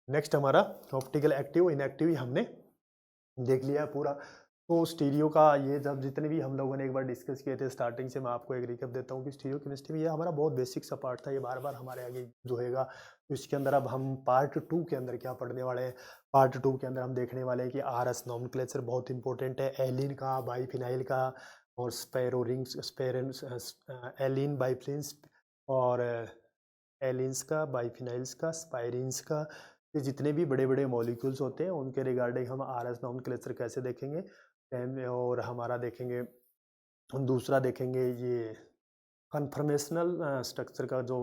नेक्स्ट हमारा ऑप्टिकल एक्टिव इनएक्टिव हमने देख लिया है पूरा। तो स्टीरियो का ये जब जितने भी हम लोगों ने एक बार डिस्कस किए थे स्टार्टिंग से, मैं आपको एक रिकैप देता हूँ कि स्टीरियो केमिस्ट्री में ये हमारा बहुत बेसिक सा पार्ट था, ये बार बार हमारे आगे जो होगा। तो इसके अंदर अब हम पार्ट 2 के अंदर क्या पढ़ने वाले हैं, पार्ट 2 के अंदर हम देखने वाले हैं कि RS नॉमेनक्लेचर बहुत इंपॉर्टेंट है, एलिन का, बाईफिनाइल का, और एलिन बाईफिन्स और एलिन्स का, बाईफिनाइल्स का, स्पायरिन्स का, ये जितने भी बड़े बड़े मॉलिक्यूल्स होते हैं उनके रिगार्डिंग हम RS नॉमेनक्लेचर कैसे देखेंगे, और हमारा देखेंगे दूसरा देखेंगे ये कन्फर्मेशनल स्ट्रक्चर का जो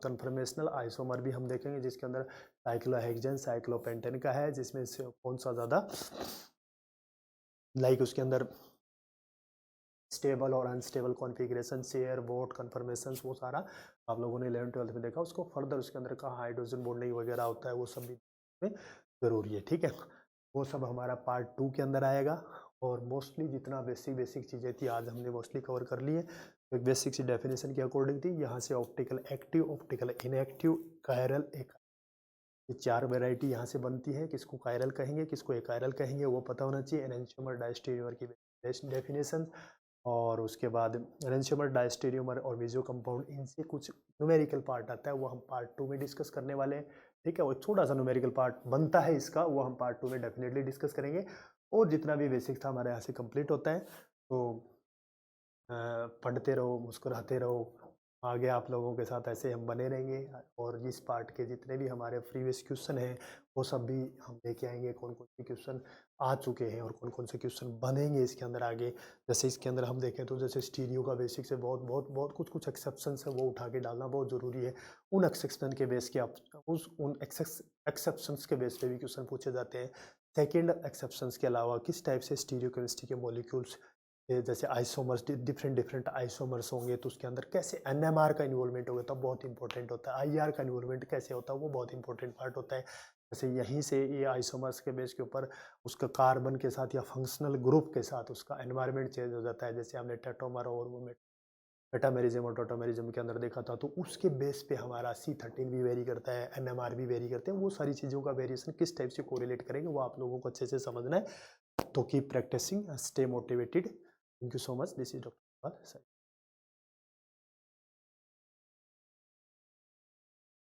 कन्फर्मेशनल आइसोमर भी हम देखेंगे, जिसके अंदर साइक्लोहेक्सेन साइक्लोपेंटेन का है, जिसमें से कौन सा ज़्यादा लाइक उसके अंदर स्टेबल और unstable configuration, share boat conformations, वो सारा आप लोगों ने 11th-12th में देखा। उसको फर्दर उसके अंदर का हाइड्रोजन बॉन्डिंग वगैरह होता है, वो सब भी ज़रूरी है, ठीक है। वो सब हमारा पार्ट 2 के अंदर आएगा, और मोस्टली जितना बेसिक चीज़ें थी आज हमने मोस्टली कवर कर ली है। एक बेसिक सी डेफिनेशन के अकॉर्डिंग थी, यहाँ से optical active, optical inactive, chiral, एक, ये 4 वेराइटी यहाँ से बनती है। किसको कायरल कहेंगे, किसको एकायरल कहेंगे, वो पता होना चाहिए। एनेंशियोमर डायस्टेरियोमर की डेफिनेशन, और उसके बाद एनेंशियोमर डायस्टेरियोमर और मीजो कंपाउंड, इनसे कुछ न्यूमेरिकल पार्ट आता है, वो हम पार्ट 2 में डिस्कस करने वाले हैं, ठीक है। वो छोटा सा न्यूमेरिकल पार्ट बनता है इसका, वो हम पार्ट 2 में डेफिनेटली डिस्कस करेंगे। और जितना भी बेसिक था हमारे यहाँ से कंप्लीट होता है। तो पढ़ते रहो, मुस्कुराते रहो, आगे आप लोगों के साथ ऐसे हम बने रहेंगे। और इस पार्ट के जितने भी हमारे प्रीवियस क्वेश्चन हैं वो सब भी हम लेके आएंगे, कौन कौन से क्वेश्चन आ चुके हैं और कौन कौन से क्वेश्चन बनेंगे इसके अंदर आगे। जैसे इसके अंदर हम देखें तो जैसे स्टीरियो का बेसिक से बहुत कुछ एक्सेप्शंस है, वो उठा के डालना बहुत ज़रूरी है। उन एक्सेप्शन के बेस के उन एक्सेप्शंस के बेस पे भी क्वेश्चन पूछे जाते हैं। सेकेंड एक्सेप्शंस के अलावा किस टाइप से स्टीरियो केमिस्ट्री के मॉलिक्यूल्स, जैसे आइसोमर्स, डिफरेंट आइसोमर्स होंगे तो उसके अंदर कैसे NMR का इन्वॉल्वमेंट होगा, तब बहुत इंपॉर्टेंट होता है। IR का इन्वॉल्वमेंट कैसे होता है, वो बहुत इंपॉर्टेंट पार्ट होता है। जैसे यहीं से ये आइसोमर्स के बेस के ऊपर उसका कार्बन के साथ या फंक्शनल ग्रुप के साथ उसका एनवायरनमेंट चेंज हो जाता है। जैसे हमने टेट्रोमर और वो मेटामेरिज्म और टोटामेरिज्म के अंदर देखा था, तो उसके बेस पे हमारा C13 भी वेरी करता है, NMR भी वेरी करते हैं। वो सारी चीज़ों का वेरिएशन किस टाइप से कोरिलेट करेंगे वो आप लोगों को अच्छे से समझना है। तो keep practicing, stay motivated. Thank you so much. This is doctor